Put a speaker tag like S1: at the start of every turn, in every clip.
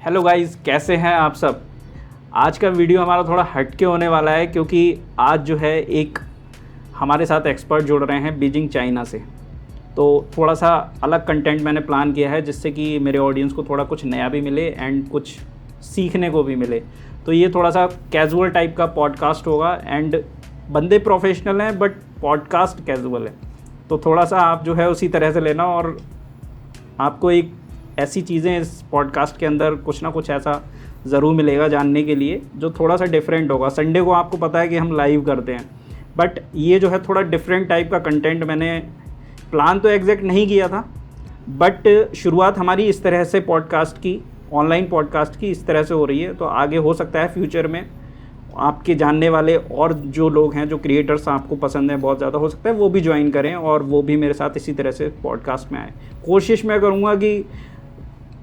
S1: Hello guys, कैसे हैं आप सब। आज का वीडियो हमारा थोड़ा हटके होने वाला है क्योंकि आज जो है एक हमारे साथ एक्सपर्ट जुड़ रहे हैं बीजिंग चाइना से। तो थोड़ा सा अलग कंटेंट मैंने प्लान किया है जिससे कि मेरे ऑडियंस को थोड़ा कुछ नया भी मिले एंड कुछ सीखने को भी मिले। तो ये थोड़ा सा कैजुअल टाइप का पॉडकास्ट होगा एंड बंदे प्रोफेशनल हैं बट पॉडकास्ट कैजुअल है। तो थोड़ा सा आप जो है उसी तरह से लेना और आपको एक ऐसी चीज़ें इस पॉडकास्ट के अंदर कुछ ना कुछ ऐसा ज़रूर मिलेगा जानने के लिए जो थोड़ा सा डिफरेंट होगा। संडे को आपको पता है कि हम लाइव करते हैं बट ये जो है थोड़ा डिफरेंट टाइप का कंटेंट मैंने प्लान तो एग्जैक्ट नहीं किया था बट शुरुआत हमारी इस तरह से पॉडकास्ट की, ऑनलाइन पॉडकास्ट की इस तरह से हो रही है। तो आगे हो सकता है फ्यूचर में आपके जानने वाले और जो लोग हैं, जो क्रिएटर्स आपको पसंद हैं बहुत ज़्यादा, हो सकता है वो भी ज्वाइन करें और वो भी मेरे साथ इसी तरह से पॉडकास्ट में आए। कोशिश मैं करूँगा कि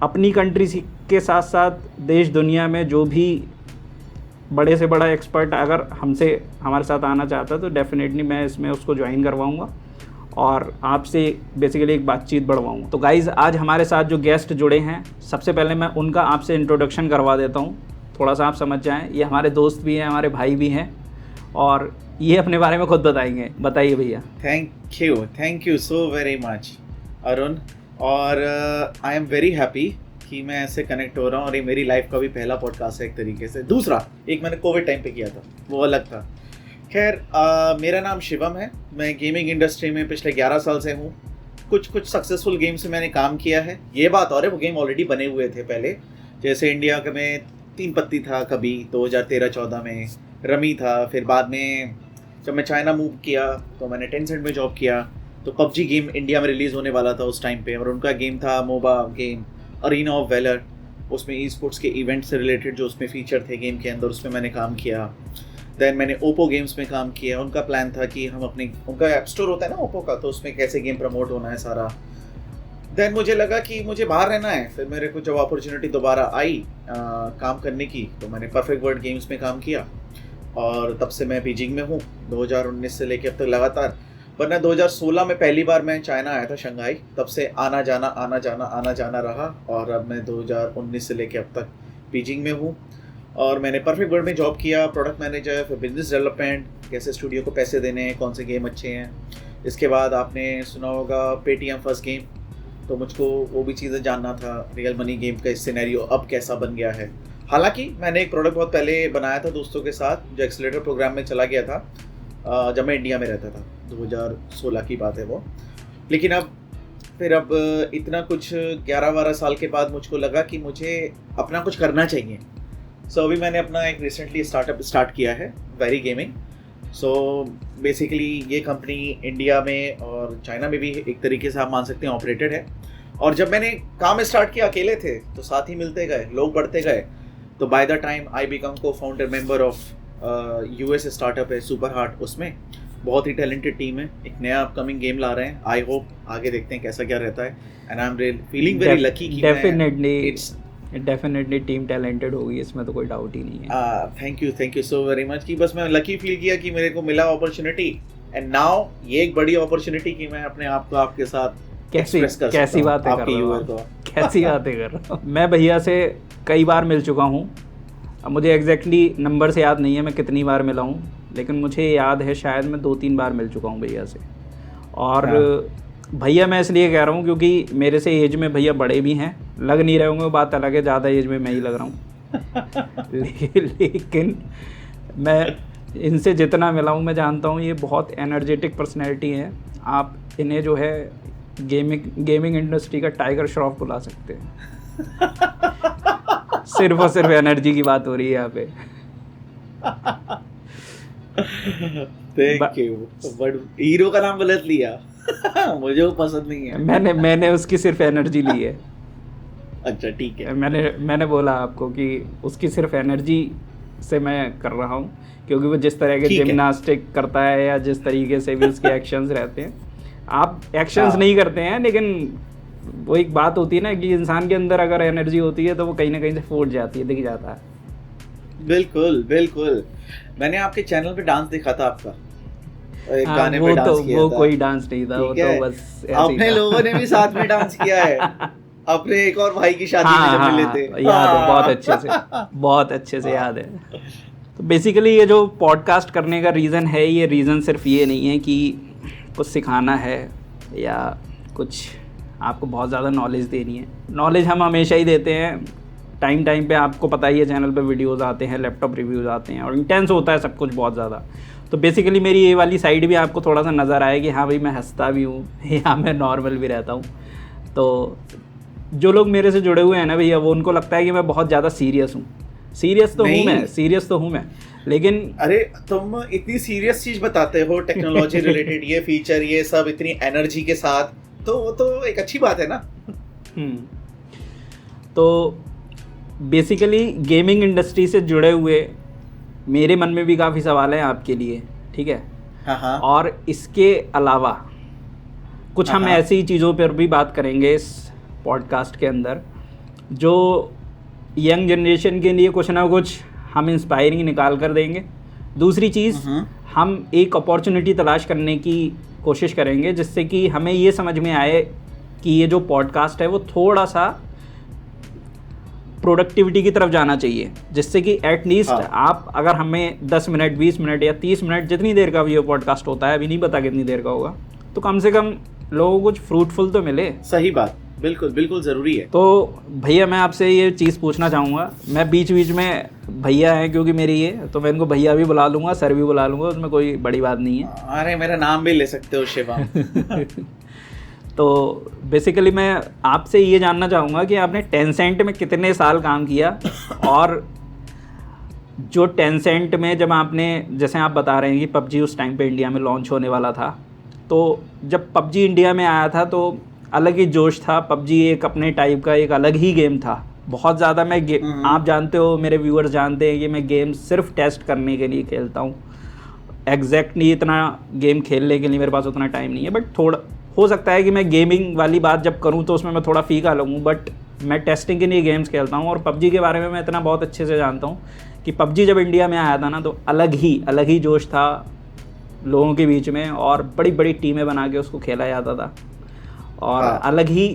S1: अपनी कंट्री के साथ साथ देश दुनिया में जो भी बड़े से बड़ा एक्सपर्ट अगर हमारे साथ आना चाहता है तो डेफिनेटली मैं इसमें उसको ज्वाइन करवाऊँगा और आपसे बेसिकली एक बातचीत बढ़वाऊँगा। तो गाइज़, आज हमारे साथ जो गेस्ट जुड़े हैं, सबसे पहले मैं उनका आपसे इंट्रोडक्शन करवा देता हूँ, थोड़ा सा आप समझ जाएं। ये हमारे दोस्त भी हैं, हमारे भाई भी हैं और ये अपने बारे में खुद बताएंगे। बताइए भैया।
S2: Thank you so very much Arun. और आई एम वेरी हैप्पी कि मैं ऐसे कनेक्ट हो रहा हूँ और ये मेरी लाइफ का भी पहला पॉडकास्ट है एक तरीके से। दूसरा एक मैंने कोविड टाइम पे किया था, वो अलग था। खैर, मेरा नाम शिवम है। मैं गेमिंग इंडस्ट्री में पिछले 11 साल से हूँ। कुछ सक्सेसफुल गेम से मैंने काम किया है। ये बात और है, वो गेम ऑलरेडी बने हुए थे पहले। जैसे इंडिया में 3 पत्ती था कभी 2013-14 में, रमी था। फिर बाद में जब मैं चाइना मूव किया तो मैंने टेंसेंट में जॉब किया। तो पबजी गेम इंडिया में रिलीज़ होने वाला था उस टाइम पे और उनका गेम था मोबा गेम अरीना ऑफ वैलर। उसमें ई स्पोर्ट्स के इवेंट से रिलेटेड जो उसमें फीचर थे गेम के अंदर, उसमें मैंने काम किया। दैन मैंने ओप्पो गेम्स में काम किया। उनका प्लान था कि हम उनका ऐप स्टोर होता है ना ओप्पो का, तो उसमें कैसे गेम प्रमोट होना है सारा। दैन मुझे लगा कि मुझे बाहर रहना है। फिर मेरे को जब अपॉर्चुनिटी दोबारा आई काम करने की, तो मैंने परफेक्ट वर्ल्ड गेम्स में काम किया और तब से मैं बीजिंग में हूँ 2019 से लेकर अब तक लगातार। वरना 2016 में पहली बार मैं चाइना आया था, शंघाई। तब से आना जाना रहा और अब मैं 2019 से लेकर अब तक बीजिंग में हूँ। और मैंने परफेक्ट वर्ल्ड में जॉब किया, प्रोडक्ट मैनेजर, फिर बिजनेस डेवलपमेंट, कैसे स्टूडियो को पैसे देने हैं, कौन से गेम अच्छे हैं। इसके बाद आपने सुना होगा पेटीएम फर्स्ट गेम, तो मुझको वो भी चीज़ें जानना था। रियल मनी गेम का सिनेरियो अब कैसा बन गया है। हालांकि मैंने एक प्रोडक्ट बहुत पहले बनाया था दोस्तों के साथ, जो एक्सेलरेटर प्रोग्राम में चला गया था जब मैं इंडिया में रहता था। 2016 की बात है वो। लेकिन अब इतना कुछ 11-12 साल के बाद मुझको लगा कि मुझे अपना कुछ करना चाहिए। सो अभी मैंने अपना एक रिसेंटली स्टार्टअप स्टार्ट किया है, वेरी गेमिंग। सो बेसिकली ये कंपनी इंडिया में और चाइना में भी एक तरीके से आप मान सकते हैं ऑपरेटेड है। और जब मैंने काम स्टार्ट किया अकेले थे, तो साथ ही मिलते गए, लोग बढ़ते गए। तो by the time I become co founder member of US startup है सुपर हार्ट। उसमें बहुत ही टैलेंटेड टीम है, एक नया अपकमिंग गेम ला रहे हैं। आई होप आगे देखते हैं कैसा क्या रहता है। And I am really feeling very lucky कि
S1: डेफिनेटली टीम टैलेंटेड होगी, इसमें तो कोई डाउट ही नहीं है।
S2: Thank you so very much कि बस मैं लकी फील किया कि मेरे को मिला अपॉर्चुनिटी। एंड नाउ ये एक बड़ी अपॉर्चुनिटी कि मैं अपने आप को आपके साथ
S1: कैसी बातें कर रहा हूँ। मैं भैया से कई बार मिल चुका हूँ। अब मुझे एग्जैक्टली नंबर से याद नहीं है मैं कितनी बार मिला हूँ, लेकिन मुझे याद है शायद मैं 2-3 बार मिल चुका हूँ भैया से। और भैया मैं इसलिए कह रहा हूँ क्योंकि मेरे से एज में भैया बड़े भी हैं, लग नहीं रहे होंगे, बात अलग है, ज़्यादा एज में मैं ही लग रहा हूँ। लेकिन मैं इनसे जितना मिला हूँ मैं जानता हूँ ये बहुत एनर्जेटिक पर्सनैलिटी हैं। आप इन्हें जो है गेमिंग इंडस्ट्री का टाइगर श्रॉफ बुला सकते हैं। सिर्फ और सिर्फ एनर्जी की बात हो रही है यहाँ पे।
S2: Thank you. बट हीरो का नाम गलत लिया। मुझे वो पसंद नहीं है।
S1: मैंने उसकी सिर्फ एनर्जी ली है।
S2: अच्छा ठीक है।
S1: मैंने बोला आपको कि उसकी सिर्फ एनर्जी से मैं कर रहा हूँ, क्योंकि वो जिस तरह के जिम्नास्टिक करता है या जिस तरीके से भी उसके एक्शंस रहते हैं। आप एक्शंस नहीं करते हैं, लेकिन वो एक बात होती है ना कि इंसान के अंदर अगर एनर्जी होती है तो वो कहीं ना कहीं से फूट जाती है, दिख जाता है।
S2: बिल्कुल। मैंने आपके चैनल पे डांस देखा था आपका, एक गाने पे डांस किया था।
S1: वो कोई डांस नहीं था, वो तो बस
S2: अपने लोगों ने भी साथ में डांस किया है। अपने एक और भाई की शादी में
S1: हाँ
S2: जब
S1: हाँ
S2: मिले
S1: हाँ,
S2: थे।
S1: याद है बहुत अच्छे से याद है। तो बेसिकली ये जो पॉडकास्ट करने का रीज़न है, ये रीज़न सिर्फ ये नहीं है कि कुछ सिखाना है या कुछ आपको बहुत ज़्यादा नॉलेज देनी है। नॉलेज हम हमेशा ही देते हैं, टाइम टाइम पे आपको पता ही है चैनल पे वीडियोज़ आते हैं, लैपटॉप रिव्यूज़ आते हैं और इंटेंस होता है सब कुछ बहुत ज़्यादा। तो बेसिकली मेरी ये वाली साइड भी आपको थोड़ा सा नज़र आए कि हाँ भाई मैं हंसता भी हूँ या मैं नॉर्मल भी रहता हूँ। तो जो लोग मेरे से जुड़े हुए हैं ना भैया, वो उनको लगता है कि मैं बहुत ज़्यादा सीरियस हूँ। सीरियस तो हूँ मैं, लेकिन
S2: अरे तुम इतनी सीरियस चीज बताते हो, टेक्नोलॉजी रिलेटेड ये फीचर ये सब इतनी एनर्जी के साथ, तो वो तो एक अच्छी बात है ना।
S1: तो बेसिकली गेमिंग इंडस्ट्री से जुड़े हुए मेरे मन में भी काफ़ी सवाल हैं आपके लिए, ठीक है।
S2: हाँ।
S1: और इसके अलावा कुछ हम ऐसी चीज़ों पर भी बात करेंगे इस पॉडकास्ट के अंदर जो यंग जनरेशन के लिए कुछ ना कुछ हम इंस्पायरिंग निकाल कर देंगे। दूसरी चीज़, हम एक अपॉर्चुनिटी तलाश करने की कोशिश करेंगे जिससे कि हमें ये समझ में आए कि ये जो पॉडकास्ट है वो थोड़ा सा प्रोडक्टिविटी की तरफ जाना चाहिए, जिससे कि एटलीस्ट आप अगर हमें 10 मिनट 20 मिनट या 30 मिनट जितनी देर का भी ये पॉडकास्ट होता है, अभी नहीं पता कितनी देर का होगा, तो कम से कम लोगों को कुछ फ्रूटफुल तो मिले।
S2: सही बात, बिल्कुल बिल्कुल ज़रूरी है।
S1: तो भैया मैं आपसे ये चीज़ पूछना चाहूँगा, मैं बीच बीच में भैया हैं क्योंकि मेरी ये, तो मैं इनको भैया भी बुला लूँगा, सर भी बुला लूँगा, उसमें कोई बड़ी बात नहीं है।
S2: अरे मेरा नाम भी ले सकते हो, शिवम।
S1: तो बेसिकली मैं आपसे ये जानना चाहूँगा कि आपने टेंसेंट में कितने साल काम किया, और जो टेंसेंट में जब आपने, जैसे आप बता रहे हैं कि पबजी उस टाइम पे इंडिया में लॉन्च होने वाला था, तो जब पबजी इंडिया में आया था तो अलग ही जोश था। पबजी एक अपने टाइप का एक अलग ही गेम था, बहुत ज़्यादा। आप जानते हो, मेरे व्यूअर्स जानते हैं कि मैं गेम सिर्फ टेस्ट करने के लिए खेलता हूँ। एग्जैक्टली इतना गेम खेलने के लिए मेरे पास उतना टाइम नहीं है, बट थोड़ा हो सकता है कि मैं गेमिंग वाली बात जब करूँ तो उसमें मैं थोड़ा फीका लगूँ, बट मैं टेस्टिंग के लिए गेम्स खेलता हूँ। और पबजी के बारे में मैं इतना बहुत अच्छे से जानता हूँ कि पबजी जब इंडिया में आया था ना, तो अलग ही जोश था लोगों के बीच में, और बड़ी बड़ी टीमें बना के उसको खेला जाता था, और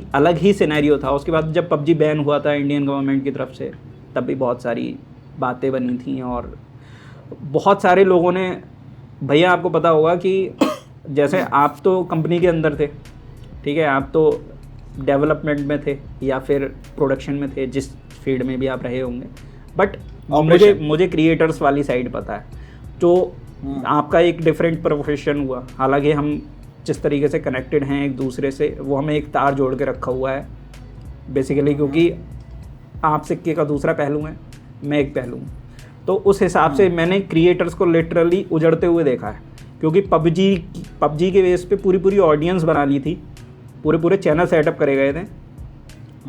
S1: अलग ही सिनेरियो था। उसके बाद जब पबजी बैन हुआ था इंडियन गवर्नमेंट की तरफ से, तब भी बहुत सारी बातें बनी थी, और बहुत सारे लोगों ने, भैया आपको पता होगा कि जैसे आप तो कंपनी के अंदर थे, ठीक है, आप तो डेवलपमेंट में थे या फिर प्रोडक्शन में थे, जिस फील्ड में भी आप रहे होंगे, बट मुझे क्रिएटर्स वाली साइड पता है। तो आपका एक डिफरेंट प्रोफेशन हुआ, हालांकि हम जिस तरीके से कनेक्टेड हैं एक दूसरे से, वो हमें एक तार जोड़ के रखा हुआ है बेसिकली, क्योंकि आप सिक्के का दूसरा पहलू है, मैं एक पहलू हूँ। तो उस हिसाब से मैंने क्रिएटर्स को लिटरली उजड़ते हुए देखा है, क्योंकि पबजी के बेस पे पूरी ऑडियंस बना ली थी, पूरे चैनल सेटअप करे गए थे,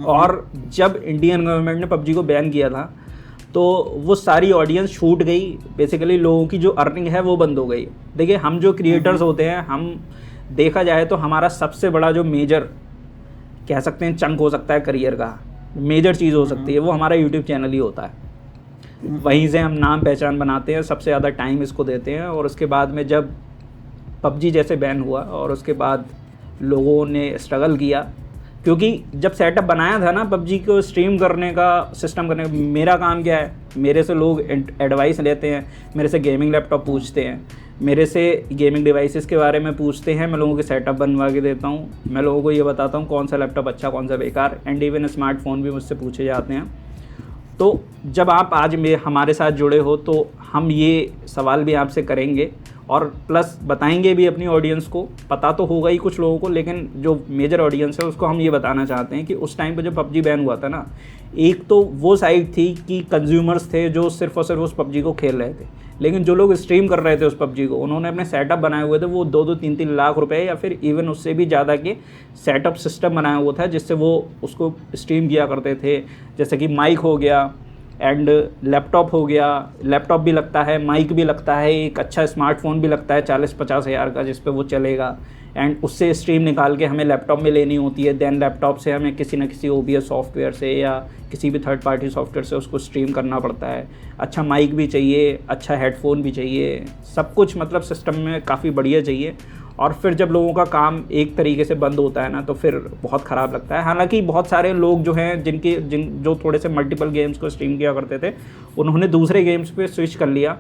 S1: और जब इंडियन गवर्नमेंट ने पबजी को बैन किया था तो वो सारी ऑडियंस छूट गई। बेसिकली लोगों की जो अर्निंग है वो बंद हो गई। देखिए, हम जो क्रिएटर्स होते हैं, हम देखा जाए तो हमारा सबसे बड़ा जो मेजर कह सकते हैं चंक हो सकता है करियर का, मेजर चीज़ हो सकती है, वो हमारा यूट्यूब चैनल ही होता है। वहीं से हम नाम पहचान बनाते हैं, सबसे ज़्यादा टाइम इसको देते हैं। और उसके बाद में जब पबजी जैसे बैन हुआ और उसके बाद लोगों ने स्ट्रगल किया, क्योंकि जब सेटअप बनाया था ना पबजी को स्ट्रीम करने का, सिस्टम करने का, मेरा काम क्या है, मेरे से लोग एडवाइस लेते हैं, मेरे से गेमिंग लैपटॉप पूछते हैं, मेरे से गेमिंग डिवाइसेस के बारे में पूछते हैं, मैं लोगों के सेटअप बनवा के देता हूँ, मैं लोगों को ये बताता हूँ कौन सा लैपटॉप अच्छा कौन सा बेकार, एंड इवन स्मार्टफोन भी मुझसे पूछे जाते हैं। तो जब आप आज हमारे साथ जुड़े हो तो हम ये सवाल भी आपसे करेंगे, और प्लस बताएंगे भी अपनी ऑडियंस को। पता तो होगा ही कुछ लोगों को, लेकिन जो मेजर ऑडियंस है उसको हम ये बताना चाहते हैं कि उस टाइम पे जब पबजी बैन हुआ था ना, एक तो वो साइड थी कि कंज्यूमर्स थे जो सिर्फ और सिर्फ उस पबजी को खेल रहे थे, लेकिन जो लोग स्ट्रीम कर रहे थे उस पबजी को, उन्होंने अपने सेटअप बनाए हुए थे, वो 2-2, 3-3 लाख रुपए या फिर इवन उससे भी ज़्यादा के सेटअप सिस्टम बनाया हुआ था, जिससे वो उसको स्ट्रीम किया करते थे। जैसे कि माइक हो गया एंड लैपटॉप हो गया, लैपटॉप भी लगता है, माइक भी लगता है, एक अच्छा स्मार्टफोन भी लगता है 40-50 हज़ार का, जिस पे वो चलेगा, एंड उससे स्ट्रीम निकाल के हमें लैपटॉप में लेनी होती है। देन लैपटॉप से हमें किसी न किसी OBS सॉफ्टवेयर से या किसी भी थर्ड पार्टी सॉफ्टवेयर से उसको स्ट्रीम करना पड़ता है। अच्छा माइक भी चाहिए, अच्छा हेडफोन भी चाहिए, सब कुछ मतलब सिस्टम में काफ़ी बढ़िया चाहिए। और फिर जब लोगों का काम एक तरीके से बंद होता है ना तो फिर बहुत ख़राब लगता है। हालांकि बहुत सारे लोग जो हैं जो थोड़े से मल्टीपल गेम्स को स्ट्रीम किया करते थे, उन्होंने दूसरे गेम्स पे स्विच कर लिया,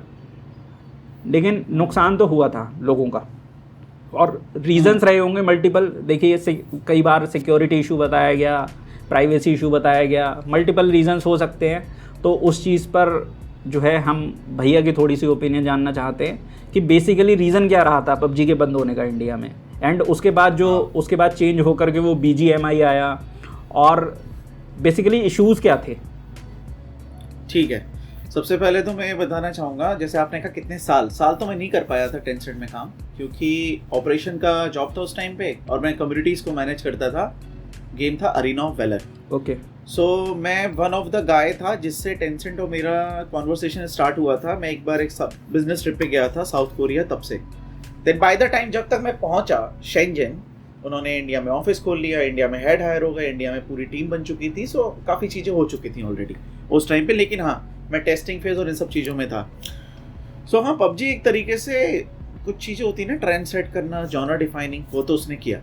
S1: लेकिन नुकसान तो हुआ था लोगों का। और रीजंस रहे होंगे मल्टीपल। देखिए कई बार सिक्योरिटी इशू बताया गया, प्राइवेसी इशू बताया गया, मल्टीपल रीजंस हो सकते हैं। तो उस चीज़ पर जो है हम भैया की थोड़ी सी ओपिनियन जानना चाहते हैं कि बेसिकली रीज़न क्या रहा था पबजी के बंद होने का इंडिया में, एंड उसके बाद चेंज होकर के वो BGMI आया, और बेसिकली इश्यूज़ क्या थे।
S2: ठीक है, सबसे पहले तो मैं ये बताना चाहूँगा, जैसे आपने कहा कितने साल तो मैं नहीं कर पाया था टेंसेंट में काम, क्योंकि ऑपरेशन का जॉब था उस टाइम पे और मैं कम्युनिटीज़ को मैनेज करता था। गेम था अरीना ऑफ वैलर।
S1: ओके।
S2: सो मैं वन ऑफ द गाय था जिससे टेंसेंट और मेरा कॉन्वर्सेशन स्टार्ट हुआ था। मैं एक बार एक बिजनेस ट्रिप पे गया था साउथ कोरिया, तब से देन बाय द टाइम जब तक मैं पहुंचा शेंजन, उन्होंने इंडिया में ऑफिस खोल लिया, इंडिया में हेड हायर हो गए, इंडिया में पूरी टीम बन चुकी थी। सो काफ़ी चीज़ें हो चुकी थी ऑलरेडी उस टाइम पे, लेकिन हाँ मैं टेस्टिंग फेज और इन सब चीज़ों में था। सो हाँ, पबजी एक तरीके से कुछ चीज़ें होती है ना, ट्रेंड सेट करना, जॉनर डिफाइनिंग, वो तो उसने किया।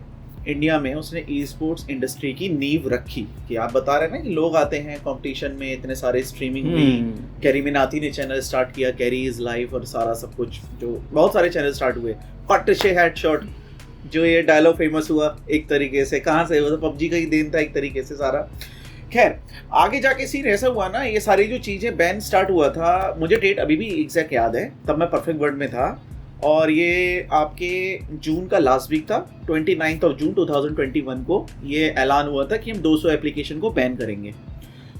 S2: इंडिया में उसने ई स्पोर्ट्स इंडस्ट्री की नींव रखी। कि आप बता रहे हैं ना कि लोग आते हैं कंपटीशन में, इतने सारे स्ट्रीमिंग भी, कैरी मिनाती ने चैनल स्टार्ट किया, कैरी इज लाइफ, और सारा सब कुछ, जो बहुत सारे चैनल स्टार्ट हुए। कट से हेडशॉट, जो ये डायलॉग फेमस हुआ एक तरीके से, कहाँ से, वो तो पबजी का ही देन था एक तरीके से सारा। खैर आगे जाके सीन ऐसा हुआ ना, ये सारी जो चीज़ें बैन स्टार्ट हुआ था, मुझे डेट अभी भी एग्जैक्ट याद है, तब मैं परफेक्ट वर्ल्ड में था, और ये आपके जून का लास्ट वीक था, 29 जून 2021 को ये ऐलान हुआ था कि हम 200 एप्लीकेशन को बैन करेंगे।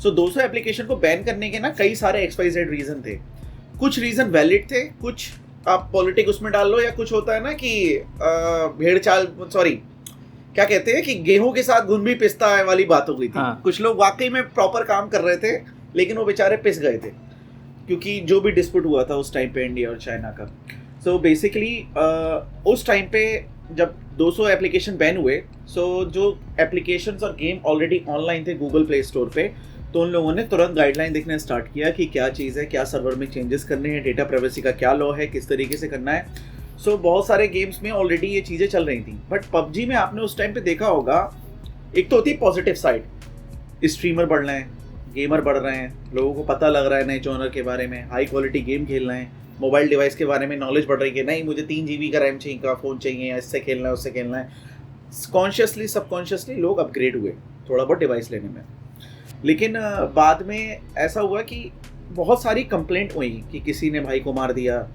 S2: सो 200 एप्लीकेशन को बैन करने के ना कई सारे XYZ रीज़न थे। कुछ रीज़न वैलिड थे, कुछ आप पॉलिटिक्स उसमें डाल लो, या कुछ होता है ना कि भेड़ चाल, सॉरी क्या कहते हैं कि गेहूं के साथ घुन भी पिसता है वाली बात हो गई थी। हाँ। कुछ लोग वाकई में प्रॉपर काम कर रहे थे, लेकिन वो बेचारे पिस गए थे, क्योंकि जो भी डिस्प्यूट हुआ था उस टाइम पे इंडिया और चाइना का। सो बेसिकली उस टाइम पे जब 200 एप्लीकेशन बैन हुए, सो जो एप्लीकेशंस और गेम ऑलरेडी ऑनलाइन थे गूगल प्ले स्टोर पे, तो उन लोगों ने तुरंत गाइडलाइन देखना स्टार्ट किया कि क्या चीज़ है, क्या सर्वर में चेंजेस करने हैं, डेटा प्राइवेसी का क्या लॉ है, किस तरीके से करना है। सो बहुत सारे गेम्स में ऑलरेडी ये चीज़ें चल रही थी। बट पबजी में आपने उस टाइम पे देखा होगा, एक तो होती है पॉजिटिव साइड, स्ट्रीमर बढ़ रहे हैं, गेमर बढ़ रहे हैं, लोगों को पता लग रहा है नए जॉनर के बारे में, हाई क्वालिटी गेम खेल रहे हैं, मोबाइल डिवाइस के बारे में नॉलेज बढ़ रही है, नहीं मुझे 3 GB का रैम चाहिए, का फ़ोन चाहिए, या इससे खेलना है उससे खेलना है। कॉन्शियसली सबकॉन्शियसली लोग अपग्रेड हुए थोड़ा बहुत डिवाइस लेने में। लेकिन बाद में ऐसा हुआ कि बहुत सारी कंप्लेंट हुई कि किसी ने भाई को मार दिया,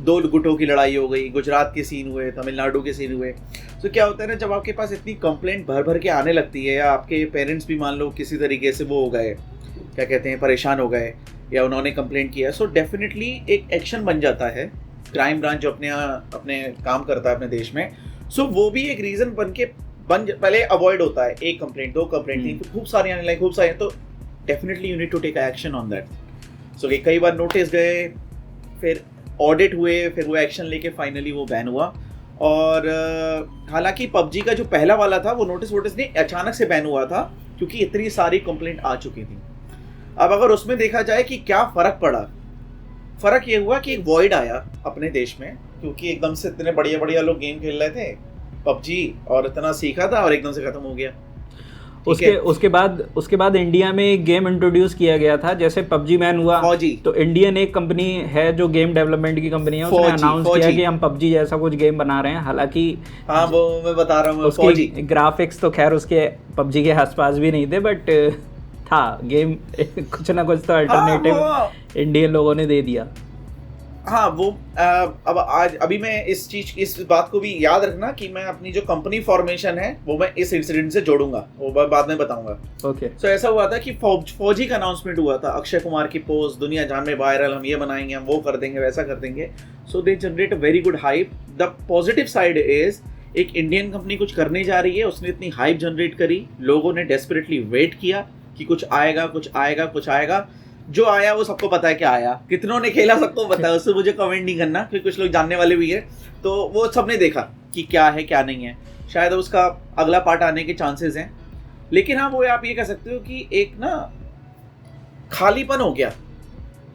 S2: 2 गुटों की लड़ाई हो गई, गुजरात के सीन हुए, तमिलनाडु के सीन हुए। तो क्या होता है ना, जब आपके पास इतनी कंप्लेंट भर भर के आने लगती है, या आपके पेरेंट्स भी मान लो किसी तरीके से वो हो गए, क्या कहते हैं, परेशान हो गए, या उन्होंने कंप्लेंट किया, सो डेफिनेटली एक एक्शन बन जाता है। क्राइम ब्रांच जो अपने काम करता है अपने देश में, सो वो भी एक रीज़न पहले अवॉइड होता है। 1 कंप्लेंट, 2 कंप्लेंट, 3, खूब सारी आने लगी, खूब सारी, तो definitely you need to take action on that. So कई बार नोटिस गए, फिर ऑडिट हुए, फिर वो एक्शन लेके फाइनली वो बैन हुआ। और हालांकि पबजी का जो पहला वाला था वो नोटिस नहीं, अचानक से बैन हुआ था, क्योंकि इतनी सारी कंप्लेंट आ चुकी थी। अब अगर उसमें देखा जाए कि क्या फ़र्क पड़ा, फ़र्क ये हुआ कि एक वॉइड आया अपने देश में, क्योंकि एकदम से इतने बढ़िया बढ़िया लोग गेम खेल रहे थे पबजी, और इतना सीखा था और एकदम से ख़त्म हो गया।
S1: उसके बाद इंडिया में एक गेम इंट्रोड्यूस किया गया था, जैसे पबजी बैन हुआ, तो इंडियन एक कंपनी है जो गेम डेवलपमेंट की कंपनी है, उसने अनाउंस किया कि हम पबजी जैसा कुछ गेम बना रहे हैं। हालांकि
S2: हाँ, वो मैं बता रहा हूँ,
S1: उसकी ग्राफिक्स तो खैर उसके पबजी के आसपास भी नहीं थे, बट था गेम कुछ ना कुछ तो अल्टरनेटिव इंडियन लोगों ने दे दिया।
S2: हाँ, वो अब अभी मैं इस बात को भी याद रखना कि मैं अपनी जो कंपनी फॉर्मेशन है वो मैं इस इंसिडेंट से जोड़ूंगा, वो बाद में बताऊंगा।
S1: ओके।
S2: सो ऐसा हुआ था कि फौजी का अनाउंसमेंट हुआ था, अक्षय कुमार की पोस्ट दुनिया जान में वायरल, हम ये बनाएंगे, हम वो कर देंगे, वैसा कर देंगे। So they generate a very good hype. The positive side is, एक इंडियन कंपनी कुछ करने जा रही है, उसने इतनी हाइप जनरेट करी, लोगों ने डेस्परेटली वेट किया कि कुछ आएगा, कुछ आएगा, कुछ आएगा। जो आया वो सबको पता है क्या आया, कितनों ने खेला सबको पता है, उससे मुझे कमेंट नहीं करना, क्योंकि कुछ लोग जानने वाले भी है, तो वो सबने देखा कि क्या है क्या नहीं है। शायद उसका अगला पार्ट आने के चांसेस हैं, लेकिन हाँ वो आप ये कह सकते हो कि एक ना खालीपन हो गया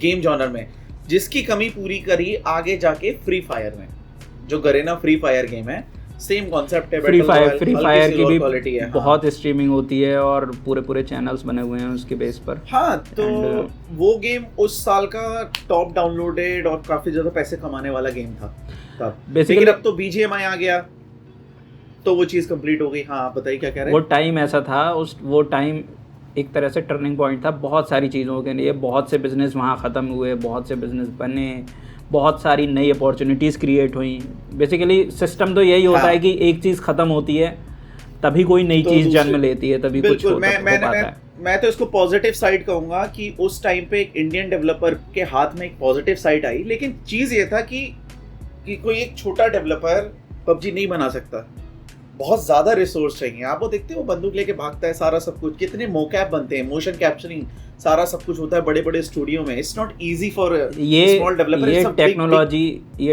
S2: गेम जॉनर में, जिसकी कमी पूरी करी आगे जाके फ्री फायर में। जो गरेना फ्री फायर गेम है, सेम कॉन्सेप्ट है,
S1: फ्री फायर की भी
S2: क्वालिटी है,
S1: बहुत स्ट्रीमिंग होती है और पूरे चैनल्स बने हुए हैं उसके बेस पर।
S2: हाँ, तो वो गेम उस साल का टॉप डाउनलोडेड और काफी ज्यादा पैसे कमाने वाला गेम था तब। लेकिन अब तो BGMI आ गया तो वो चीज कंप्लीट हो गई। हाँ, आप बताइए क्या कह रहे हैं।
S1: वो टाइम ऐसा था, वो टाइम एक तरह से टर्निंग पॉइंट था बहुत सारी चीज़ों के लिए। बहुत से बिजनेस वहाँ ख़त्म हुए, बहुत से बिजनेस बने, बहुत सारी नई अपॉर्चुनिटीज़ क्रिएट हुई। बेसिकली सिस्टम तो यही होता है कि एक चीज़ ख़त्म होती है तभी कोई नई चीज़ जन्म लेती है, तभी कुछ हो पाता है।
S2: मैं तो इसको पॉजिटिव साइड कहूँगा कि उस टाइम पे एक इंडियन डेवलपर के हाथ में एक पॉजिटिव साइड आई। लेकिन चीज़ ये था कि कोई एक छोटा डेवलपर PUBG नहीं बना सकता, बहुत ज़्यादा रिसोर्स चाहिए। आप वो देखते हो, वो बंदूक लेके भागता है, सारा सब कुछ, कितने मोकैप बनते हैं, मोशन कैप्चरिंग, सारा सब कुछ होता है बड़े बड़े स्टूडियो में। It's not easy for small developer.
S1: ये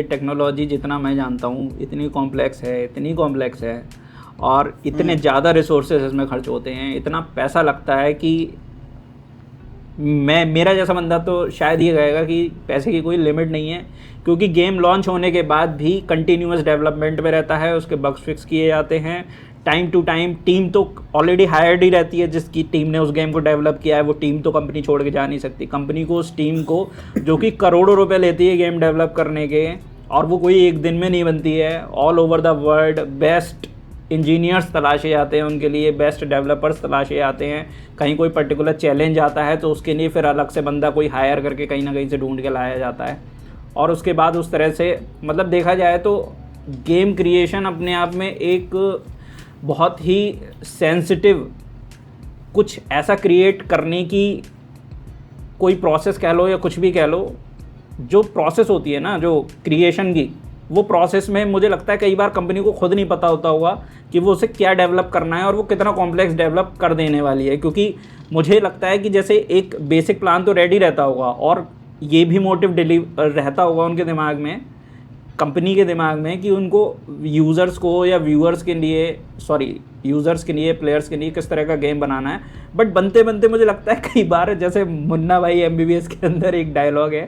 S1: टेक्नोलॉजी जितना मैं जानता हूँ इतनी कॉम्प्लेक्स है और इतने ज़्यादा रिसोर्सेज इसमें खर्च होते हैं, इतना पैसा लगता है कि मेरा जैसा बंदा तो शायद ये कहेगा कि पैसे की कोई लिमिट नहीं है, क्योंकि गेम लॉन्च होने के बाद भी कंटिन्यूअस डेवलपमेंट में रहता है, उसके बग्स फिक्स किए जाते हैं टाइम टू टाइम। टीम तो ऑलरेडी हायर्ड ही रहती है, जिसकी टीम ने उस गेम को डेवलप किया है वो टीम तो कंपनी छोड़ के जा नहीं सकती। कंपनी को उस टीम को, जो कि करोड़ों रुपए लेती है गेम डेवलप करने के, और वो कोई एक दिन में नहीं बनती है, all over the world best engineers तलाशे जाते हैं उनके लिए, बेस्ट डेवलपर्स तलाशे जाते हैं। कहीं कोई पर्टिकुलर चैलेंज आता है तो उसके लिए फिर अलग से बंदा कोई हायर करके कहीं ना कहीं से ढूंढ के लाया जाता है। और उसके बाद उस तरह से मतलब देखा जाए तो गेम क्रिएशन अपने आप में एक बहुत ही सेंसिटिव, कुछ ऐसा क्रिएट करने की कोई प्रोसेस कह लो या कुछ भी कह लो, जो प्रोसेस होती है ना जो क्रिएशन की, वो प्रोसेस में मुझे लगता है कई बार कंपनी को खुद नहीं पता होता होगा कि वो उसे क्या डेवलप करना है और वो कितना कॉम्प्लेक्स डेवलप कर देने वाली है। क्योंकि मुझे लगता है कि जैसे एक बेसिक प्लान तो रेडी रहता होगा और ये भी मोटिव रहता होगा उनके दिमाग में, कंपनी के दिमाग में, कि उनको यूज़र्स को या व्यूअर्स के लिए प्लेयर्स के लिए किस तरह का गेम बनाना है। बट बनते बनते मुझे लगता है कई बार, जैसे मुन्ना भाई MBBS के अंदर एक डायलॉग है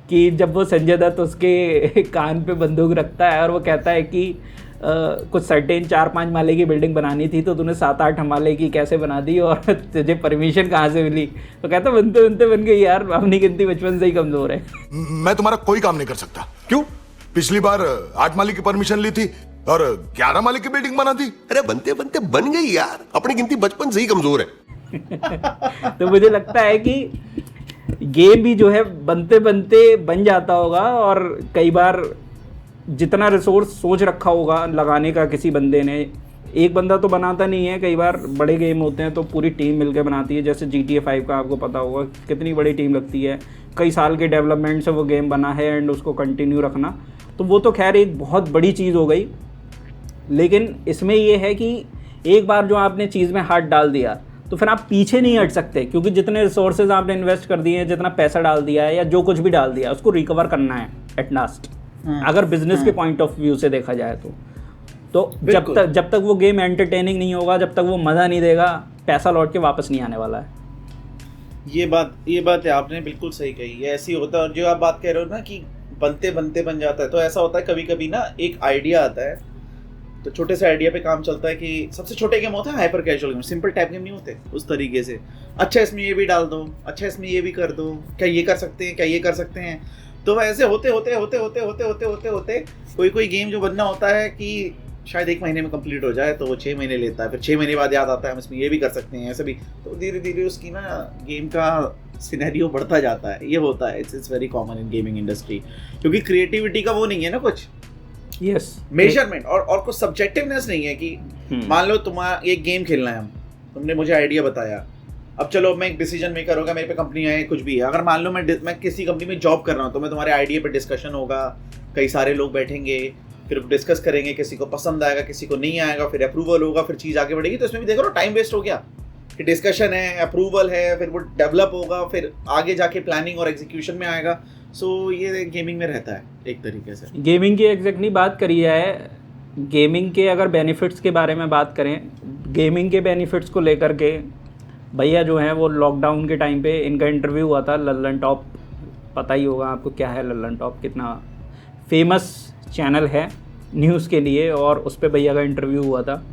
S1: कि जब वो संजय दत्त उसके कान पे बंदूक रखता है और वो कहता है कि कुछ सर्टेन 4-5 माले की बिल्डिंग बनानी थी तो तूने 7-8 माले की कैसे बना दी और तुझे परमिशन कहाँ से मिली। तो कहता बनते बनते बन गई यार, अपनी गिनती बचपन से ही कमज़ोर है।
S3: मैं तुम्हारा कोई काम नहीं कर सकता। क्यों? पिछली बार 8 माले की परमिशन ली थी और 11 माले की बिल्डिंग बना दी।
S4: अरे बनते बनते बन गई यार, अपनी गिनती बचपन से ही कमजोर है।
S1: तो मुझे लगता है कि गेम भी जो है बनते बनते बन जाता होगा, और कई बार जितना रिसोर्स सोच रखा होगा लगाने का किसी बंदे ने, एक बंदा तो बनाता नहीं है, कई बार बड़े गेम होते हैं तो पूरी टीम मिलकर बनाती है। जैसे GTA 5 का आपको पता होगा कितनी बड़ी टीम लगती है, कई साल के डेवलपमेंट से वो गेम बना है एंड उसको कंटिन्यू रखना, तो वो तो खैर एक बहुत बड़ी चीज़ हो गई। लेकिन इसमें ये है कि एक बार जो आपने चीज़ में हाथ डाल दिया तो फिर आप पीछे नहीं हट सकते, क्योंकि जितने रिसोर्सेज आपने इन्वेस्ट कर दिए हैं, जितना पैसा डाल दिया है या जो कुछ भी डाल दिया है, उसको रिकवर करना है एट लास्ट। अगर बिजनेस के पॉइंट ऑफ व्यू से देखा जाए तो जब तक वो गेम एंटरटेनिंग नहीं होगा, जब तक वो मज़ा नहीं देगा, पैसा लौट के वापस नहीं आने वाला है।
S2: ये बात है, आपने बिल्कुल सही कही। ये ऐसी होता है। और जो आप बात कह रहे हो ना कि बनते बनते बन जाता है, तो ऐसा होता है कभी कभी ना, एक आइडिया आता है तो छोटे से आइडिया पे काम चलता है कि सबसे छोटे गेम होते हैं hyper casual game, simple type game नहीं होते उस तरीके से। अच्छा इसमें ये भी डाल दो, अच्छा इसमें ये भी कर दो, क्या ये कर सकते हैं, क्या ये कर सकते हैं। तो ऐसे होते होते कोई गेम जो बनना होता है कि शायद 1 महीने में कंप्लीट हो जाए, तो वो 6 महीने लेता है। फिर 6 महीने बाद याद आता है हम इसमें ये भी कर सकते हैं, ऐसे भी। तो धीरे धीरे उसकी ना गेम का सिनेरियो बढ़ता जाता है। ये होता है, it's very common in gaming industry, क्योंकि क्रिएटिविटी का वो नहीं है ना कुछ मेजरमेंट और कुछ सब्जेक्टिवनेस नहीं है कि मान लो तुम्हारा एक गेम खेलना है, तुमने मुझे आइडिया बताया, अब चलो मैं एक डिसीजन मेकर होगा, मेरे पे कंपनी है, कुछ भी है। अगर मान लो मैं किसी कंपनी में जॉब कर रहा हूँ, तो मैं तुम्हारे आइडिया पे डिस्कशन होगा, कई सारे लोग बैठेंगे, फिर डिस्कस करेंगे, किसी को पसंद आएगा, किसी को नहीं आएगा, फिर अप्रूवल होगा, फिर चीज़ आगे बढ़ेगी। तो इसमें भी देखो ना, टाइम वेस्ट हो गया कि डिस्कशन है, अप्रूवल है, फिर वो डेवलप होगा, फिर आगे जाके प्लानिंग और एग्जीक्यूशन में आएगा। सो ये गेमिंग में रहता है एक तरीके से।
S1: गेमिंग की एग्जैक्टली बात करी है। गेमिंग के अगर बेनिफिट्स के बारे में बात करें, गेमिंग के बेनिफिट्स को लेकर के भैया जो हैं वो लॉकडाउन के टाइम पे इनका इंटरव्यू हुआ था लल्लन टॉप पता ही होगा आपको क्या है लल्लन टॉप, कितना फेमस चैनल है न्यूज़ के लिए, और उस पर भैया का इंटरव्यू हुआ था।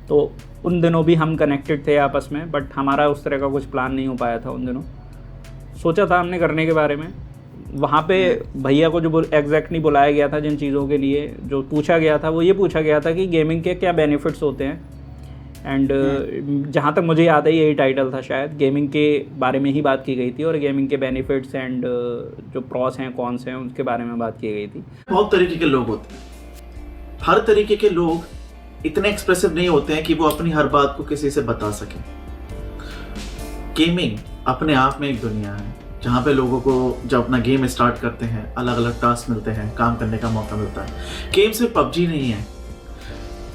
S1: तो उन दिनों भी हम कनेक्टेड थे आपस में, बट हमारा उस तरह का कुछ प्लान नहीं हो पाया था उन दिनों। सोचा था हमने करने के बारे में, वहाँ पे भैया को जो एग्जैक्टली बुलाया गया था, जिन चीज़ों के लिए जो पूछा गया था, वो ये पूछा गया था कि गेमिंग के क्या बेनिफिट्स होते हैं। एंड जहाँ तक मुझे याद है यही टाइटल था शायद, गेमिंग के बारे में ही बात की गई थी, और गेमिंग के बेनिफिट्स एंड जो प्रॉस हैं कॉन्स हैं उनके बारे में बात की गई थी।
S2: बहुत तरीके के लोग होते हैं, हर तरीके के लोग इतने एक्सप्रेसिव नहीं होते हैं कि वो अपनी हर बात को किसी से बता सकें। गेमिंग अपने आप में एक दुनिया है जहाँ पे लोगों को जब अपना गेम स्टार्ट करते हैं अलग अलग टास्क मिलते हैं, काम करने का मौका मिलता है। गेम सिर्फ पबजी नहीं है,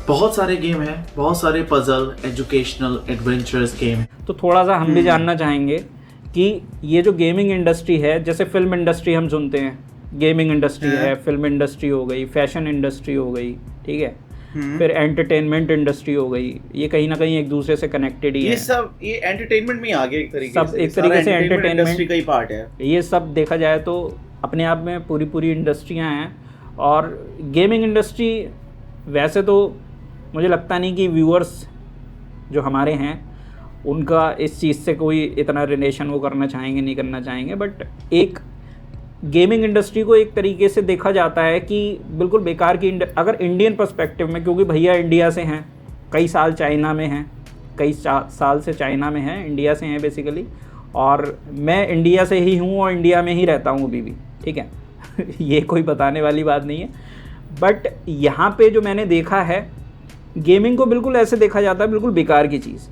S2: बहुत सारे गेम हैं, बहुत सारे पजल, एजुकेशनल, एडवेंचरस गेम है।
S1: तो थोड़ा सा हम भी जानना चाहेंगे कि ये जो गेमिंग इंडस्ट्री है, जैसे फिल्म इंडस्ट्री हम सुनते हैं, गेमिंग इंडस्ट्री है, फिल्म इंडस्ट्री हो गई, फैशन इंडस्ट्री हो गई, ठीक है, फिर एंटरटेनमेंट इंडस्ट्री हो गई, ये कहीं ना कहीं एक दूसरे से कनेक्टेड ही है।
S2: ये सब ये एंटरटेनमेंट में आ गया एक तरीके
S1: सब
S2: से,
S1: एक तरीके से
S2: एंटरटेनमेंट इंडस्ट्री का ही पार्ट है।
S1: ये सब देखा जाए तो अपने आप में पूरी इंडस्ट्रियां हैं। और गेमिंग इंडस्ट्री वैसे तो मुझे लगता नहीं कि व्यूअर्स जो हमारे हैं उनका इस चीज़ से कोई इतना रिलेशन वो करना चाहेंगे, नहीं करना चाहेंगे, बट एक गेमिंग इंडस्ट्री को एक तरीके से देखा जाता है कि बिल्कुल बेकार की अगर इंडियन पर्सपेक्टिव में, क्योंकि भैया इंडिया से हैं, कई साल चाइना में हैं, कई साल से चाइना में हैं, इंडिया से हैं बेसिकली, और मैं इंडिया से ही हूँ और इंडिया में ही रहता हूँ अभी भी, ठीक है ये कोई बताने वाली बात नहीं है। बट यहाँ पे जो मैंने देखा है, गेमिंग को बिल्कुल ऐसे देखा जाता है बिल्कुल बेकार की चीज़।